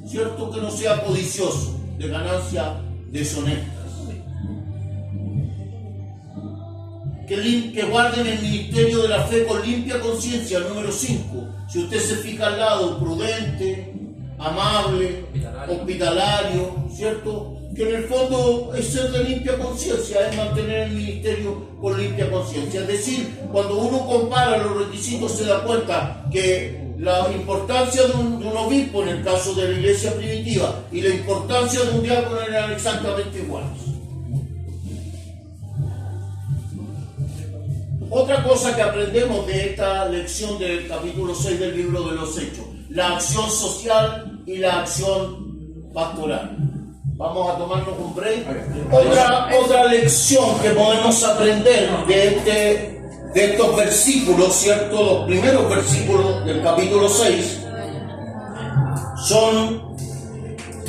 Speaker 1: cierto, que no sea codicioso de ganancias deshonestas. Que guarden el ministerio de la fe con limpia conciencia, número 5. Si usted se fija al lado, prudente, amable, hospitalario, ¿cierto? Que en el fondo es ser de limpia conciencia, es mantener el ministerio con limpia conciencia. Es decir, cuando uno compara los requisitos se da cuenta que la importancia de un obispo en el caso de la iglesia primitiva y la importancia de un diácono eran exactamente iguales. Otra cosa que aprendemos de esta lección del capítulo 6 del libro de los Hechos, la acción social y la acción pastoral. Vamos a tomarnos un break. Otra lección que podemos aprender de estos versículos, ¿cierto? Los primeros versículos del capítulo 6 son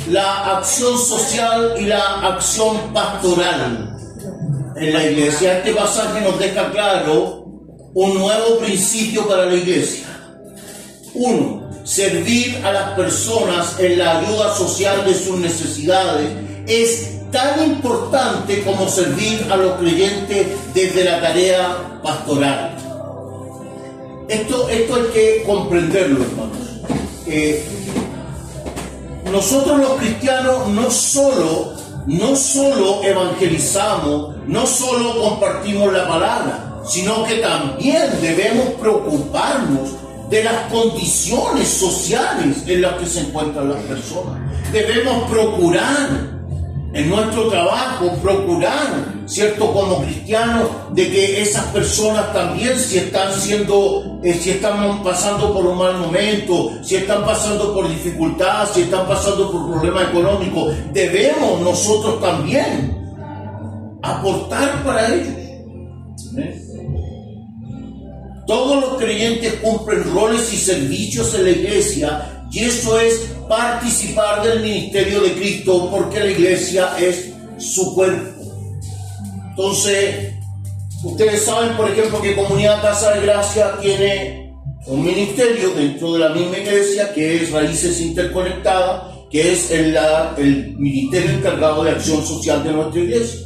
Speaker 1: la acción social y la acción pastoral en la iglesia. Este pasaje nos deja claro un nuevo principio para la iglesia. 1. Servir a las personas en la ayuda social de sus necesidades es tan importante como servir a los creyentes desde la tarea pastoral. Esto hay que comprenderlo, hermanos. Nosotros los cristianos no solo evangelizamos, no solo compartimos la palabra, sino que también debemos preocuparnos de las condiciones sociales en las que se encuentran las personas. Debemos procurar en nuestro trabajo, ¿cierto? Como cristianos, de que esas personas también, si están pasando por un mal momento, si están pasando por dificultades, si están pasando por problemas económicos, debemos nosotros también aportar para ellos. Todos los creyentes cumplen roles y servicios en la iglesia, y eso es participar del ministerio de Cristo, porque la iglesia es su cuerpo. Entonces, ustedes saben, por ejemplo, que Comunidad Casa de Gracia tiene un ministerio dentro de la misma iglesia, que es Raíces Interconectadas, que es el ministerio encargado de acción social de nuestra iglesia,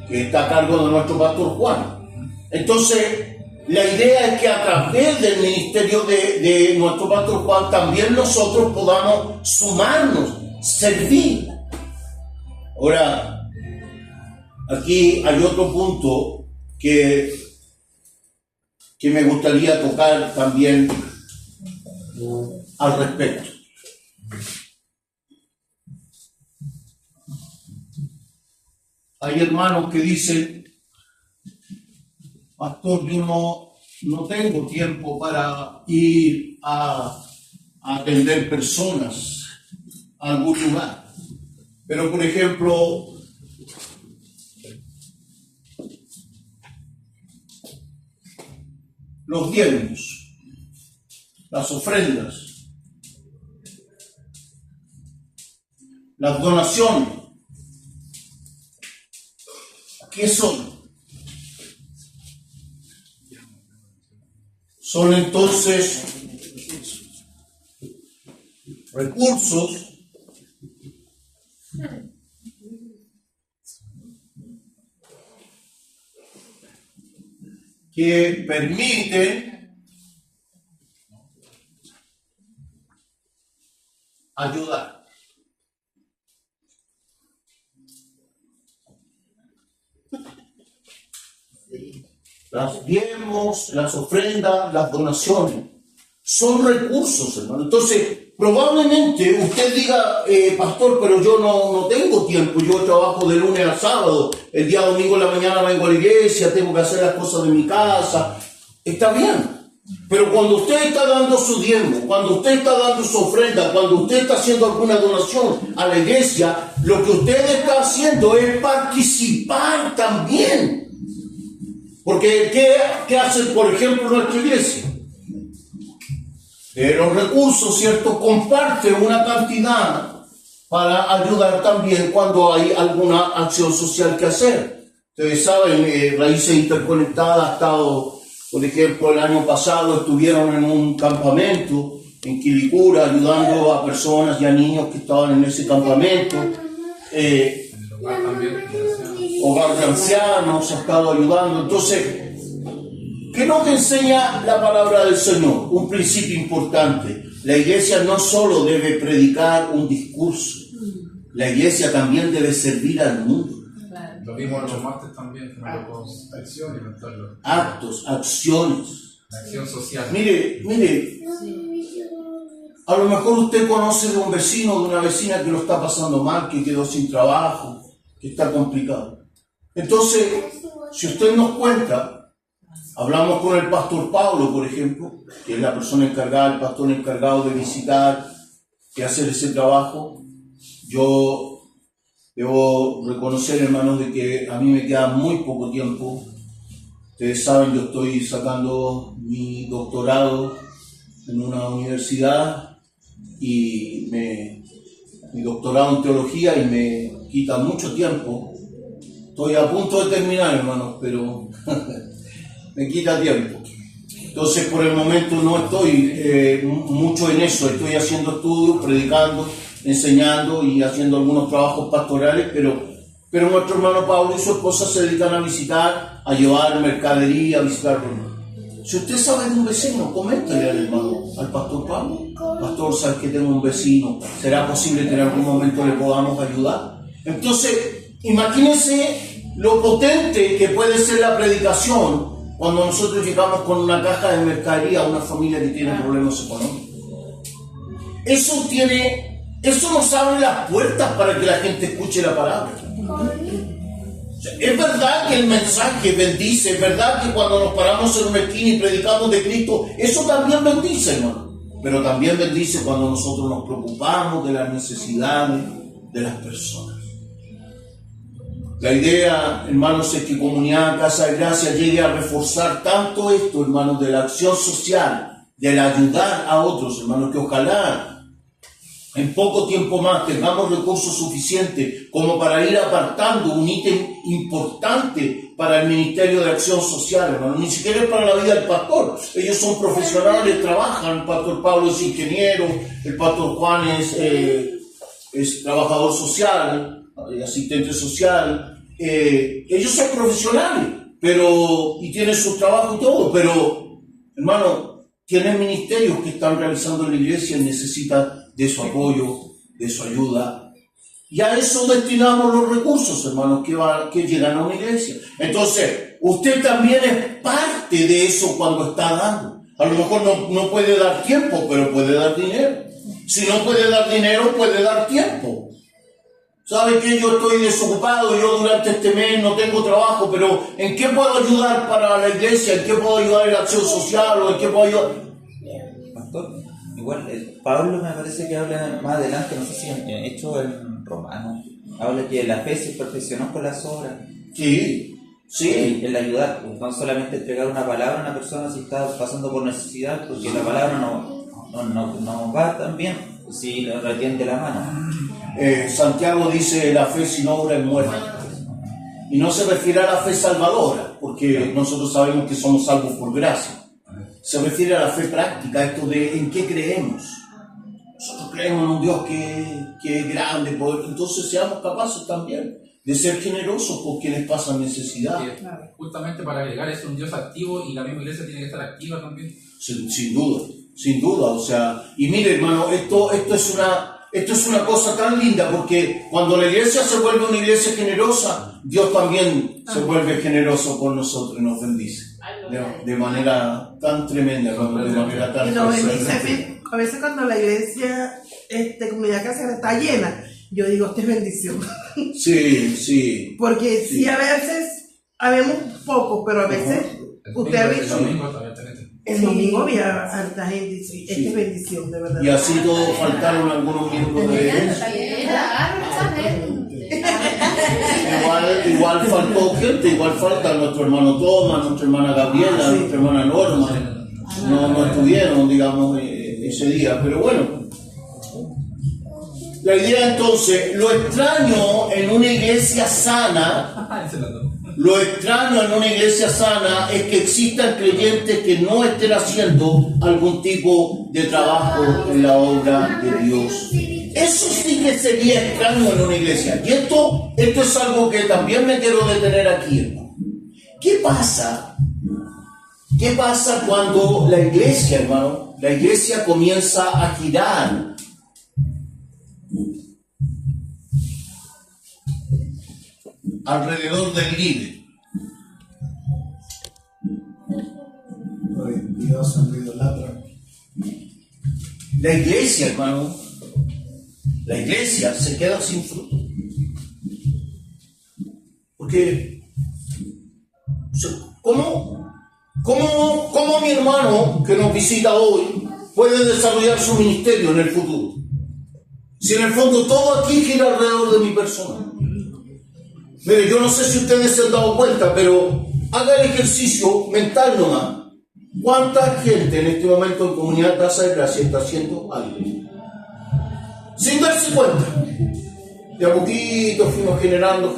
Speaker 1: que está a cargo de nuestro pastor Juan. Entonces, la idea es que a través del ministerio de nuestro pastor Juan también nosotros podamos sumarnos, servir. Ahora, aquí hay otro punto que me gustaría tocar también al respecto. Hay hermanos que dicen: pastor, yo no tengo tiempo para ir a atender personas a algún lugar. Pero, por ejemplo, los diezmos, las ofrendas, las donaciones, ¿qué son? Son entonces recursos que permiten ayudar. Las diezmos, las ofrendas, las donaciones, son recursos, hermano. Entonces, probablemente usted diga: pastor, pero yo no tengo tiempo, yo trabajo de lunes a sábado, el día domingo en la mañana vengo a la iglesia, tengo que hacer las cosas de mi casa. Está bien, pero cuando usted está dando su diezmo, cuando usted está dando su ofrenda, cuando usted está haciendo alguna donación a la iglesia, lo que usted está haciendo es participar también. Porque, ¿qué hace, por ejemplo, nuestra iglesia? De los recursos, ¿cierto? Comparte una cantidad para ayudar también cuando hay alguna acción social que hacer. Ustedes saben, Raíces Interconectadas ha estado, por ejemplo, el año pasado estuvieron en un campamento en Quilicura ayudando a personas y a niños que estaban en ese campamento. Hogar de ancianos ha estado ayudando. Entonces, ¿qué nos enseña la palabra del Señor? Un principio importante: la iglesia no solo debe predicar un discurso, la iglesia también debe servir al mundo.
Speaker 6: Lo vimos los martes también, acciones,
Speaker 1: actos, acciones,
Speaker 6: la acción social.
Speaker 1: Mire, a lo mejor usted conoce de un vecino, de una vecina que lo está pasando mal, que quedó sin trabajo, que está complicado. Entonces, si usted nos cuenta, hablamos con el pastor Pablo, por ejemplo, que es la persona encargada, el pastor encargado de visitar y hacer ese trabajo. Yo debo reconocer, hermanos, de que a mí me queda muy poco tiempo. Ustedes saben, yo estoy sacando mi doctorado en una universidad y mi doctorado en teología, y me quita mucho tiempo. Estoy a punto de terminar, hermanos, pero me quita tiempo. Entonces, por el momento no estoy mucho en eso. Estoy haciendo estudios, predicando, enseñando y haciendo algunos trabajos pastorales, pero nuestro hermano Pablo y su esposa se dedican a visitar, a llevar mercadería, a visitar. Si usted sabe de un vecino, coméntale al hermano, al pastor Pablo: pastor, sabes que tengo un vecino, ¿será posible que en algún momento le podamos ayudar? Entonces, imagínense lo potente que puede ser la predicación cuando nosotros llegamos con una caja de mercadería a una familia que tiene problemas económicos. Eso nos abre las puertas para que la gente escuche la palabra. O sea, es verdad que el mensaje bendice, es verdad que cuando nos paramos en una esquina y predicamos de Cristo, eso también bendice, hermano. Pero también bendice cuando nosotros nos preocupamos de las necesidades de las personas. La idea, hermanos, es que Comunidad Casa de Gracia llegue a reforzar tanto esto, hermanos, de la acción social, del ayudar a otros, hermanos, que ojalá en poco tiempo más tengamos recursos suficientes como para ir apartando un ítem importante para el Ministerio de Acción Social, hermano. Ni siquiera es para la vida del pastor. Ellos son profesionales, trabajan. El pastor Pablo es ingeniero, el pastor Juan es trabajador social, asistente social. Ellos son profesionales, y tienen su trabajo y todo, pero, hermano, tienen ministerios que están realizando en la iglesia y necesitan de su apoyo, de su ayuda. Y a eso destinamos los recursos, hermanos, que llegan a una iglesia. Entonces, usted también es parte de eso cuando está dando. A lo mejor no puede dar tiempo, pero puede dar dinero. Si no puede dar dinero, puede dar tiempo. ¿Sabe qué? Yo estoy desocupado, yo durante este mes no tengo trabajo, pero ¿en qué puedo ayudar para la iglesia? ¿En qué puedo ayudar en la acción social? ¿O en qué puedo ayudar?
Speaker 5: Pastor, igual, Pablo me parece que habla más adelante, no sé si hecho en Romano, habla que la fe se perfeccionó con las obras.
Speaker 1: Sí.
Speaker 5: El ayudar, no solamente entregar una palabra a una persona si está pasando por necesidad, porque la palabra no va tan bien si lo retiende la mano.
Speaker 1: Santiago dice: la fe sin obra es muerta. Y no se refiere a la fe salvadora, porque nosotros sabemos que somos salvos por gracia. Se refiere a la fe práctica, esto de en qué creemos. Nosotros creemos en un Dios que es grande, entonces seamos capaces también de ser generosos con quienes pasan necesidad.
Speaker 6: Justamente para agregar, es un Dios activo y la misma iglesia tiene que estar activa también.
Speaker 1: Sin duda, o sea, y mire, hermano, esto es una cosa tan linda, porque cuando la iglesia se vuelve una iglesia generosa, Dios también se vuelve generoso con nosotros y nos bendice de manera tan tremenda, de manera tan
Speaker 3: Y nos bendice
Speaker 1: fuerte.
Speaker 3: a veces cuando la iglesia, Comunidad Casa está llena, yo digo, esta es bendición.
Speaker 1: Sí.
Speaker 3: Porque
Speaker 1: Sí.
Speaker 3: sí, a veces habemos pocos, pero a veces usted ha visto. El domingo había harta gente, y esta es bendición, de verdad.
Speaker 1: Y así todos faltaron algunos miembros de igual faltó gente, igual falta nuestro hermano Tomás, nuestra hermana Gabriela, nuestra hermana Norma. No estuvieron, digamos, ese día, pero bueno. La idea entonces, lo extraño en una iglesia sana es que existan creyentes que no estén haciendo algún tipo de trabajo en la obra de Dios. Eso sí que sería extraño en una iglesia. Y esto es algo que también me quiero detener aquí, hermano. ¿Qué pasa cuando la iglesia, hermano, comienza a girar alrededor del líder?
Speaker 2: Dios lo idolatra.
Speaker 1: La iglesia, hermano, se queda sin fruto. Porque, ¿cómo mi hermano que nos visita hoy puede desarrollar su ministerio en el futuro? Si en el fondo todo aquí gira alrededor de mi persona. Mire, yo no sé si ustedes se han dado cuenta, pero haga el ejercicio mental nomás. ¿Cuánta gente en este momento en Comunidad Casa de Gracia está haciendo algo? Sin darse cuenta. De a poquito fuimos generando.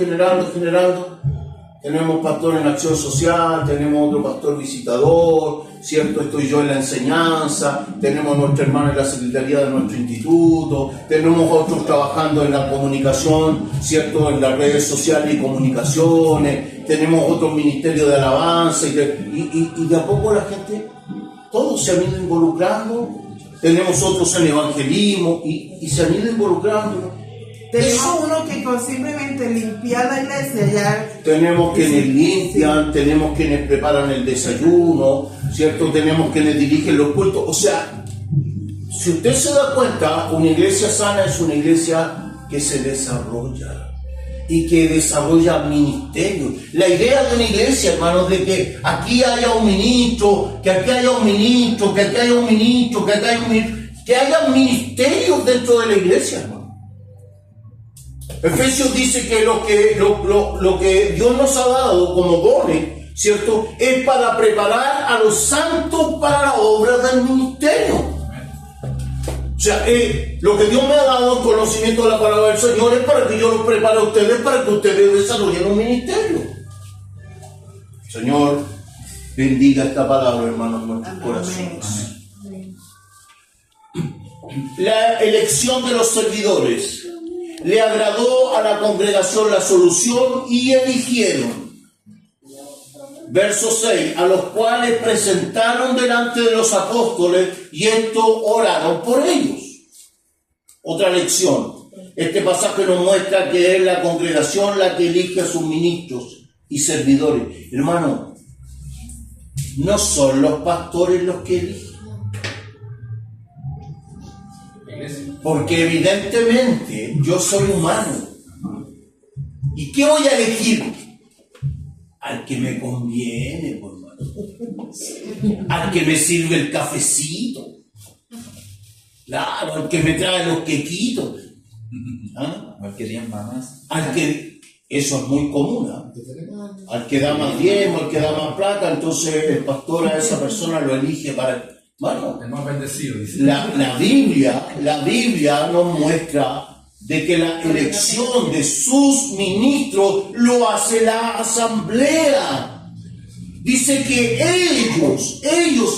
Speaker 1: Tenemos pastor en acción social, tenemos otro pastor visitador, ¿cierto? Estoy yo en la enseñanza, tenemos nuestra hermana en la secretaría de nuestro instituto, tenemos otros trabajando en la comunicación, ¿cierto? En las redes sociales y comunicaciones, tenemos otros ministerios de alabanza y de a poco la gente, todos se han ido involucrando, tenemos otros en evangelismo y se han ido involucrando.
Speaker 3: Tenemos uno que con simplemente limpiar la iglesia ya.
Speaker 1: Tenemos quienes limpian, tenemos quienes preparan el desayuno, ¿cierto? Tenemos quienes dirigen los cultos. O sea, si usted se da cuenta, una iglesia sana es una iglesia que se desarrolla y que desarrolla ministerios. La idea de una iglesia, hermanos, de que aquí haya un ministro, que aquí haya un ministro, que aquí haya un ministro, que haya ministerios dentro de la iglesia, hermano. Efesios dice que lo que Dios nos ha dado como dones, ¿cierto? Es para preparar a los santos para la obra del ministerio. O sea, lo que Dios me ha dado en conocimiento de la palabra del Señor es para que yo los prepare a ustedes, para que ustedes desarrollen un ministerio. Señor, bendiga esta palabra, hermanos, en nuestros corazones. La elección de los servidores. Le agradó a la congregación la solución y eligieron. Verso 6, a los cuales presentaron delante de los apóstoles y estos oraron por ellos. Otra lección. Este pasaje nos muestra que es la congregación la que elige a sus ministros y servidores. Hermano, no son los pastores los que eligen. Porque evidentemente yo soy humano. ¿Y qué voy a elegir? Al que me conviene, por hermano. Al que me sirve el cafecito. Claro, al que me trae los quequitos. ¿Ah?
Speaker 5: Al que diezma más.
Speaker 1: Al que, eso es muy común, ¿eh? Al que da más diezmo, al que da más plata, entonces el pastor a esa persona lo elige para... Bueno,
Speaker 6: El más bendecido, dice.
Speaker 1: la Biblia nos muestra de que la elección de sus ministros lo hace la asamblea. Dice que ellos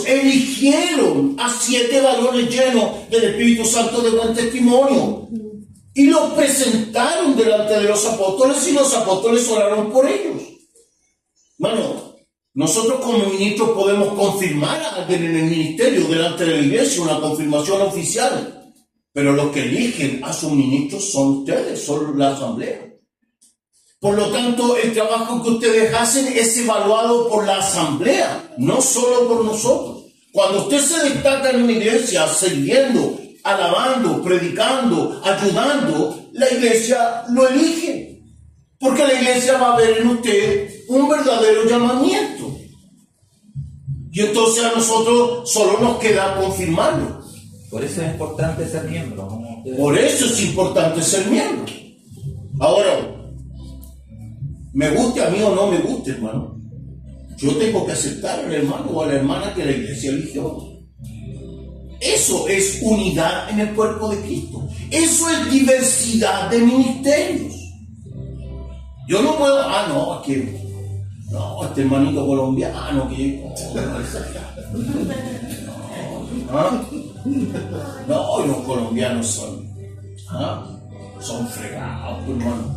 Speaker 1: eligieron a 7 varones llenos del Espíritu Santo de buen testimonio y los presentaron delante de los apóstoles y los apóstoles oraron por ellos. Bueno, nosotros como ministros podemos confirmar a alguien en el ministerio delante de la iglesia, una confirmación oficial, pero los que eligen a sus ministros son ustedes, son la asamblea. Por lo tanto, el trabajo que ustedes hacen es evaluado por la asamblea, no solo por nosotros. Cuando usted se destaca en una iglesia sirviendo, alabando, predicando, ayudando, la iglesia lo elige. Porque la iglesia va a ver en usted un verdadero llamamiento. Y entonces a nosotros solo nos queda confirmarlo.
Speaker 5: Por eso es importante ser miembro. ¿No?
Speaker 1: Por eso es importante ser miembro. Ahora, me guste a mí o no me guste, hermano, yo tengo que aceptar al hermano o a la hermana que la iglesia eligió. Eso es unidad en el cuerpo de Cristo. Eso es diversidad de ministerios. Yo no puedo, este hermanito colombiano que... No, los colombianos son fregados, hermano.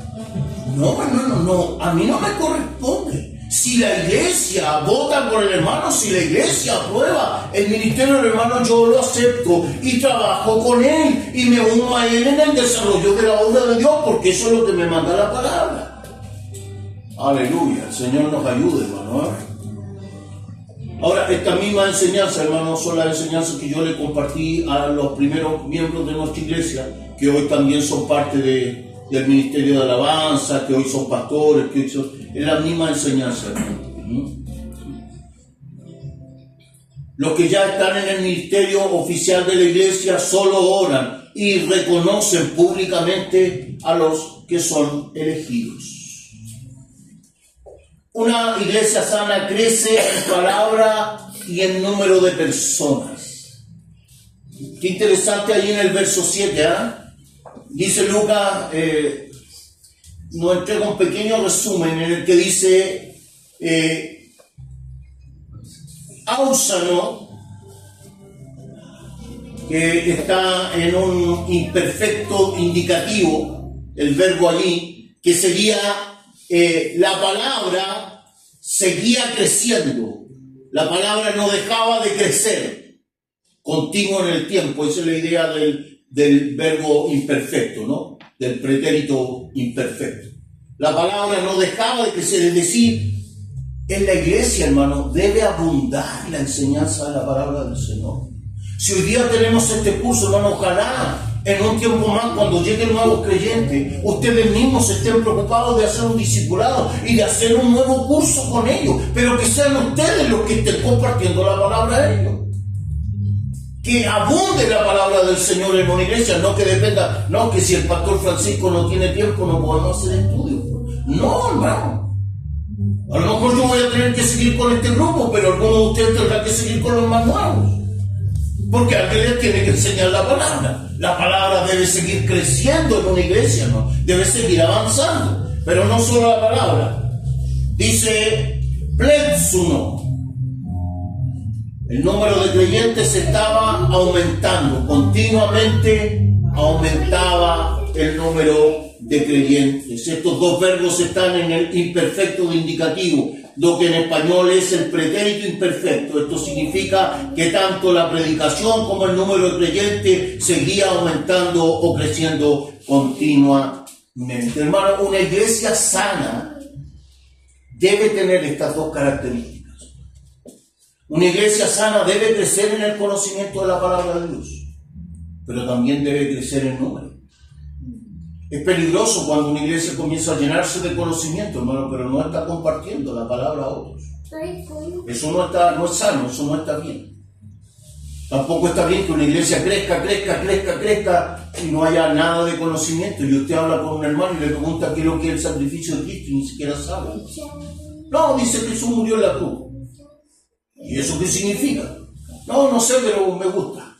Speaker 1: No, a mí no me corresponde. Si la iglesia vota por el hermano, si la iglesia aprueba el ministerio del hermano, yo lo acepto y trabajo con él y me uno a él en el desarrollo de la obra de Dios, porque eso es lo que me manda la palabra. Aleluya, el Señor nos ayude, hermano. Ahora, esta misma enseñanza, hermano, son las enseñanzas que yo le compartí a los primeros miembros de nuestra iglesia, que hoy también son parte del ministerio de alabanza, que hoy son pastores, es la misma enseñanza, hermano. Los que ya están en el ministerio oficial de la iglesia solo oran y reconocen públicamente a los que son elegidos. Una iglesia sana crece en palabra y en número de personas. Qué interesante ahí en el verso 7, dice Lucas, nos entrega un pequeño resumen en el que dice, Áusano, que está en un imperfecto indicativo, el verbo allí, que sería la palabra seguía creciendo, la palabra no dejaba de crecer, continuo en el tiempo. Esa es la idea del verbo imperfecto, ¿no? Del pretérito imperfecto. La palabra no dejaba de crecer, es decir, en la iglesia, hermano, debe abundar la enseñanza de la palabra del Señor. Si hoy día tenemos este curso, hermano, ojalá en un tiempo más, cuando lleguen nuevos creyentes, ustedes mismos estén preocupados de hacer un discipulado y de hacer un nuevo curso con ellos, pero que sean ustedes los que estén compartiendo la palabra a ellos. que abunde la palabra del Señor en una iglesia, no que dependa, no que si el pastor Francisco no tiene tiempo no podemos hacer estudios. No, hermano. A lo mejor yo voy a tener que seguir con este grupo, pero algunos de ustedes tendrán que seguir con los más nuevos. Porque alguien les tiene que enseñar la palabra. La palabra debe seguir creciendo en una iglesia, ¿no? Debe seguir avanzando. Pero no solo la palabra. Dice, pletsuno. El número de creyentes estaba aumentando. Continuamente aumentaba el número de creyentes. Estos dos verbos están en el imperfecto de indicativo, lo que en español es el pretérito imperfecto. Esto significa que tanto la predicación como el número de creyentes seguía aumentando o creciendo continuamente. Hermano, una iglesia sana debe tener estas dos características. Una iglesia sana debe crecer en el conocimiento de la palabra de Dios, pero también debe crecer en número. Es peligroso cuando una iglesia comienza a llenarse de conocimiento, hermano, pero no está compartiendo la palabra a otros. Eso no es sano, eso no está bien. Tampoco está bien que una iglesia crezca y no haya nada de conocimiento. Y usted habla con un hermano y le pregunta qué es lo que es el sacrificio de Cristo y ni siquiera sabe. No, dice que Jesús murió en la cruz. ¿Y eso qué significa? No sé, pero me gusta.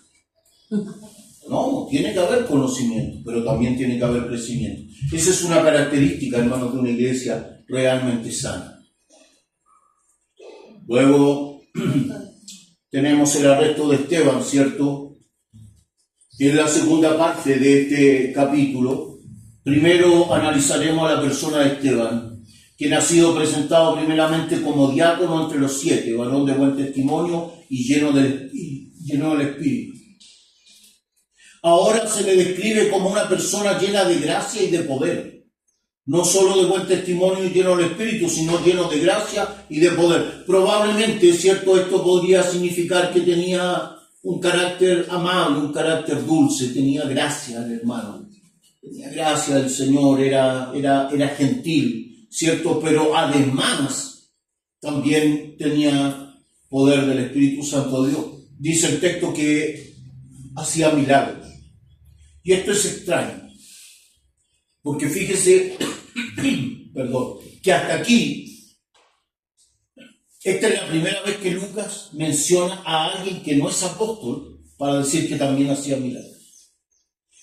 Speaker 1: No, tiene que haber conocimiento, pero también tiene que haber crecimiento. Esa es una característica, hermanos, de una iglesia realmente sana. Luego tenemos el arresto de Esteban, ¿cierto? Y en la segunda parte de este capítulo, primero analizaremos a la persona de Esteban, quien ha sido presentado primeramente como diácono entre los 7, varón de buen testimonio y lleno del Espíritu. Ahora se le describe como una persona llena de gracia y de poder. No solo de buen testimonio y lleno del Espíritu, sino lleno de gracia y de poder. Probablemente, ¿cierto? Esto podría significar que tenía un carácter amable, un carácter dulce, tenía gracia el hermano. Tenía gracia del Señor, era gentil, ¿cierto? Pero además también tenía poder del Espíritu Santo de Dios. Dice el texto que hacía milagros. Y esto es extraño, porque fíjese, que hasta aquí, esta es la primera vez que Lucas menciona a alguien que no es apóstol para decir que también hacía milagros.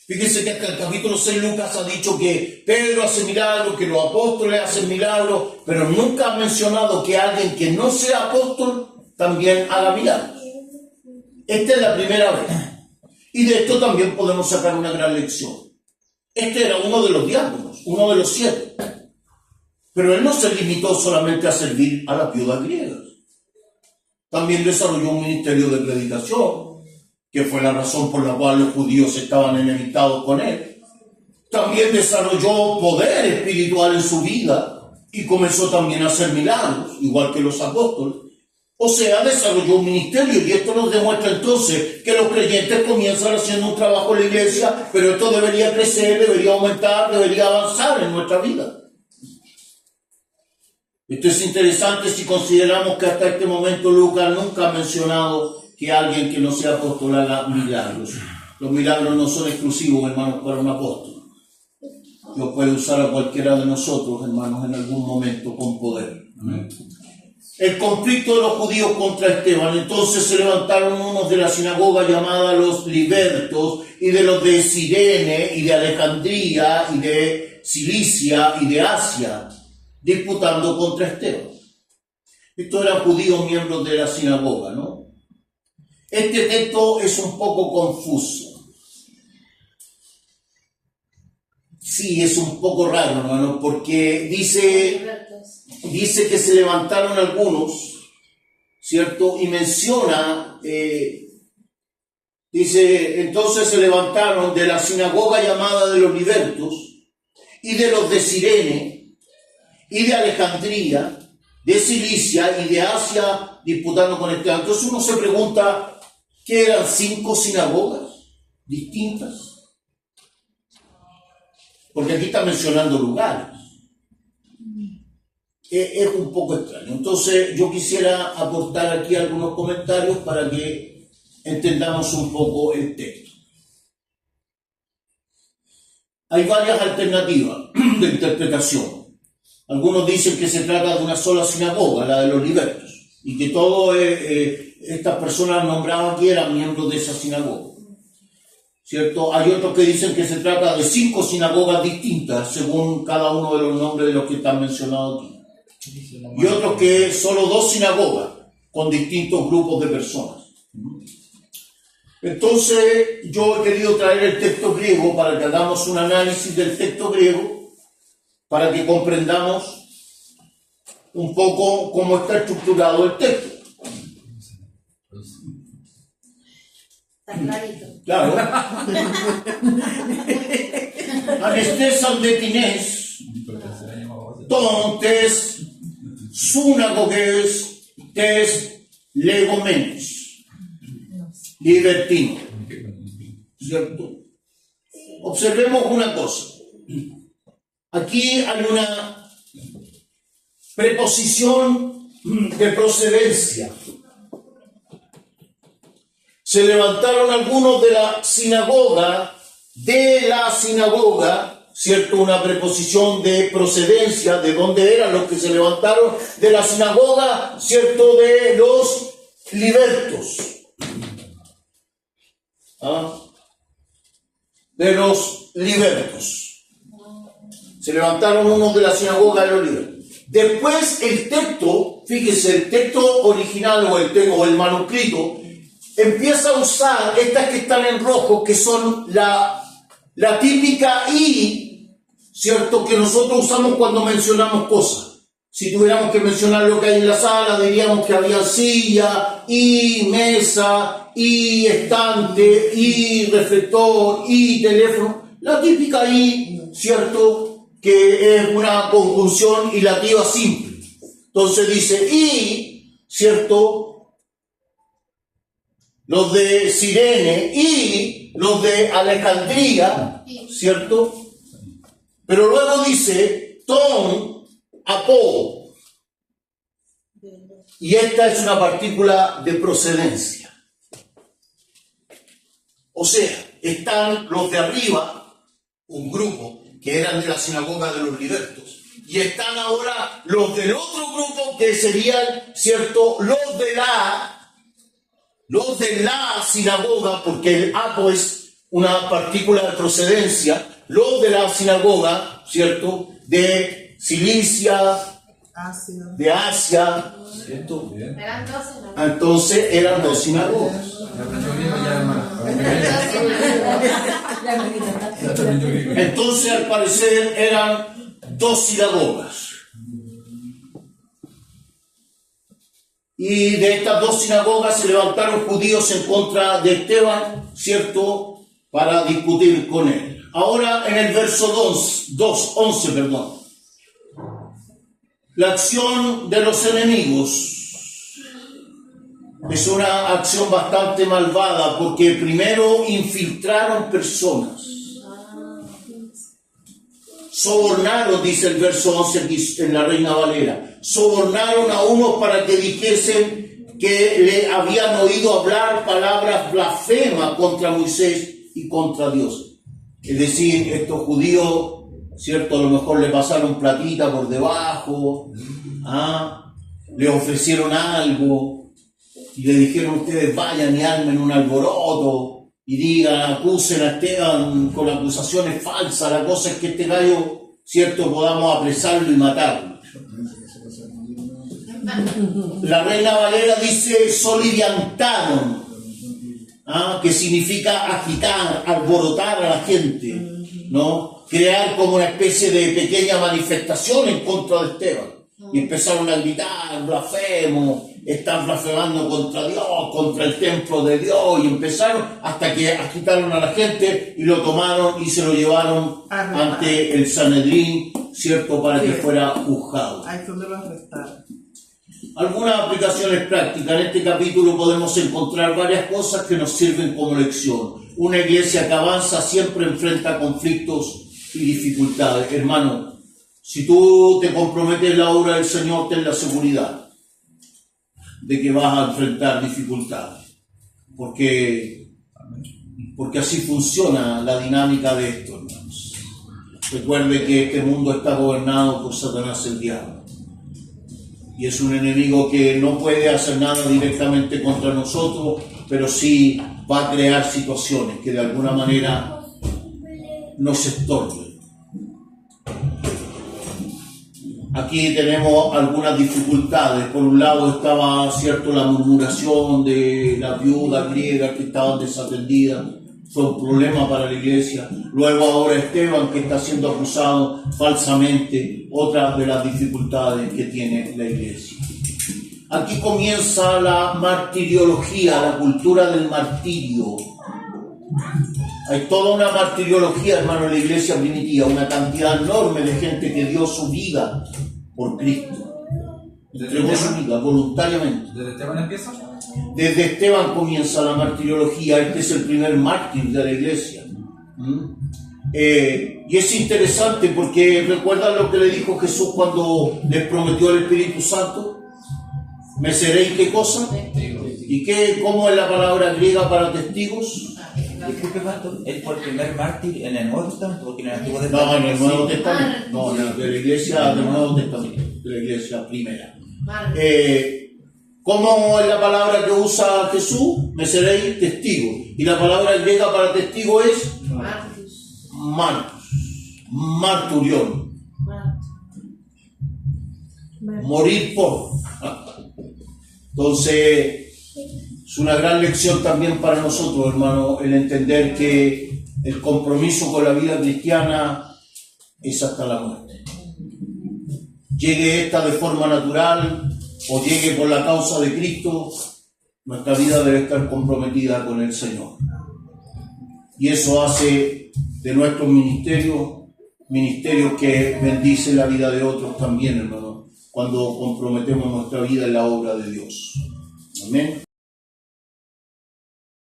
Speaker 1: Fíjese que hasta el capítulo 6 Lucas ha dicho que Pedro hace milagros, que los apóstoles hacen milagros, pero nunca ha mencionado que alguien que no sea apóstol también haga milagros. Esta es la primera vez. Y de esto también podemos sacar una gran lección. Este era uno de los diáconos, uno de los 7. Pero él no se limitó solamente a servir a las viudas griegas. También desarrolló un ministerio de predicación, que fue la razón por la cual los judíos estaban enemistados con él. También desarrolló poder espiritual en su vida y comenzó también a hacer milagros, igual que los apóstoles. O sea, desarrolló un ministerio, y esto nos demuestra entonces que los creyentes comienzan haciendo un trabajo en la iglesia, pero esto debería crecer, debería aumentar, debería avanzar en nuestra vida. Esto es interesante si consideramos que hasta este momento Lucas nunca ha mencionado que alguien que no sea apóstol haga milagros. Los milagros no son exclusivos, hermanos, para un apóstol. Dios puede usar a cualquiera de nosotros, hermanos, en algún momento con poder. Amén. El conflicto de los judíos contra Esteban. Entonces se levantaron unos de la sinagoga llamada los libertos, y de los de Cirene, y de Alejandría, y de Cilicia, y de Asia, disputando contra Esteban. Estos eran judíos miembros de la sinagoga, ¿no? Este texto es un poco confuso. Sí, es un poco raro, hermano, porque dice que se levantaron algunos, ¿cierto? Y menciona, dice, entonces se levantaron de la sinagoga llamada de los libertos, y de los de Cirene, y de Alejandría, de Cilicia y de Asia, disputando con Esteban. Entonces uno se pregunta, ¿qué eran 5 sinagogas distintas? Porque aquí está mencionando lugares. Es un poco extraño. Entonces yo quisiera aportar aquí algunos comentarios para que entendamos un poco el texto. Hay varias alternativas de interpretación. Algunos dicen que se trata de una sola sinagoga, la de los libertos, y que todas estas personas nombradas aquí eran miembros de esa sinagoga. ¿Cierto? Hay otros que dicen que se trata de 5 sinagogas distintas, según cada uno de los nombres de los que están mencionados aquí. Y otros que solo 2 sinagogas, con distintos grupos de personas. Entonces, yo he querido traer el texto griego para que hagamos un análisis del texto griego, para que comprendamos un poco cómo está estructurado el texto.
Speaker 4: Está clarito.
Speaker 1: Claro. Ανεστέσαν δε τινές, των τες συναγωγές τες λεγόμενες, libertinos. ¿Cierto? Observemos una cosa. Aquí hay una preposición de procedencia. Se levantaron algunos de la sinagoga, ¿cierto? Una preposición de procedencia, de dónde eran los que se levantaron, de la sinagoga, ¿cierto? De los libertos. ¿Ah? De los libertos. Se levantaron unos de la sinagoga de los libertos. Después el texto, fíjese, el texto original o el manuscrito, empieza a usar estas que están en rojo, que son la típica I, ¿cierto? Que nosotros usamos cuando mencionamos cosas. Si tuviéramos que mencionar lo que hay en la sala, diríamos que había silla, y mesa, y estante, y reflector, y teléfono. La típica I, ¿cierto? Que es una conjunción hilativa simple. Entonces dice y, ¿cierto? Los de Cirene y los de Alejandría, ¿cierto? Pero luego dice ton, apó. Y esta es una partícula de procedencia. O sea, están los de arriba, un grupo, que eran de la sinagoga de los libertos. Y están ahora los del otro grupo, que serían, ¿cierto? Los de la sinagoga, porque el apo es una partícula de procedencia, los de la sinagoga, ¿cierto? De Cilicia, de Asia, ¿cierto?
Speaker 4: Eran 12, ¿no?
Speaker 1: Entonces eran 2 sinagogas. Entonces al parecer eran 2 sinagogas. Y de estas 2 sinagogas se levantaron judíos en contra de Esteban, ¿cierto? Para discutir con él. Ahora en el verso 11, la acción de los enemigos es una acción bastante malvada, porque primero infiltraron personas. Sobornaron, dice el verso 11 aquí en la Reina Valera, sobornaron a unos para que dijesen que le habían oído hablar palabras blasfemas contra Moisés y contra Dios. Es decir, estos judíos, ¿cierto? A lo mejor le pasaron platita por debajo, le ofrecieron algo y le dijeron: ustedes vayan y armen un alboroto y digan, acusen a Esteban con acusaciones falsas. La cosa es que este gallo, ¿cierto?, podamos apresarlo y matarlo. La Reina Valera dice soliviantaron, que significa agitar, alborotar a la gente, ¿no? Crear como una especie de pequeña manifestación en contra de Esteban. Y empezaron a gritar: blasfemo, están blasfemando contra Dios, contra el templo de Dios, y empezaron hasta que agitaron a la gente y lo tomaron y se lo llevaron ante el Sanedrín, ¿cierto?, para que fuera juzgado.
Speaker 3: Ahí fue donde lo arrestaron.
Speaker 1: Algunas aplicaciones prácticas. En este capítulo podemos encontrar varias cosas que nos sirven como lección. Una iglesia que avanza siempre enfrenta conflictos y dificultades. Hermano, si tú te comprometes en la obra del Señor, ten la seguridad de que vas a enfrentar dificultades. porque así funciona la dinámica de esto, hermanos. Recuerde que este mundo está gobernado por Satanás el diablo. Y es un enemigo que no puede hacer nada directamente contra nosotros, pero sí va a crear situaciones que de alguna manera nos estorben. Aquí tenemos algunas dificultades. Por un lado estaba, cierto, la murmuración de las viudas griegas que estaban desatendidas. Fue un problema para la iglesia. Luego ahora Esteban, que está siendo acusado falsamente, otra de las dificultades que tiene la iglesia. Aquí comienza la martiriología, la cultura del martirio. Hay toda una martiriología, hermano, en la iglesia primitiva, una cantidad enorme de gente que dio su vida por Cristo. Entregó su vida voluntariamente.
Speaker 6: ¿Desde Esteban empieza?
Speaker 1: Desde Esteban comienza la martiriología. Este es el primer mártir de la iglesia. Y es interesante porque ¿recuerdan lo que le dijo Jesús cuando les prometió el Espíritu Santo? ¿Me seréis qué cosa? ¿Y cómo es la palabra griega para testigos?
Speaker 5: Disculpe, pastor, ¿él fue el primer mártir en el Nuevo Testamento? Porque en el Antiguo
Speaker 1: No,
Speaker 5: Testamento.
Speaker 1: en el Nuevo Testamento. No, de la iglesia del Nuevo Testamento, de la iglesia primera. ¿Cómo es la palabra que usa Jesús? Me seréis testigos. Y la palabra griega para testigo es martus, marturión, morir por. Entonces, es una gran lección también para nosotros, hermano, el entender que el compromiso con la vida cristiana es hasta la muerte. Llegue esta de forma natural o llegue por la causa de Cristo, nuestra vida debe estar comprometida con el Señor. Y eso hace de nuestros ministerios que bendicen la vida de otros también, hermano, cuando comprometemos nuestra vida en la obra de Dios. Amén.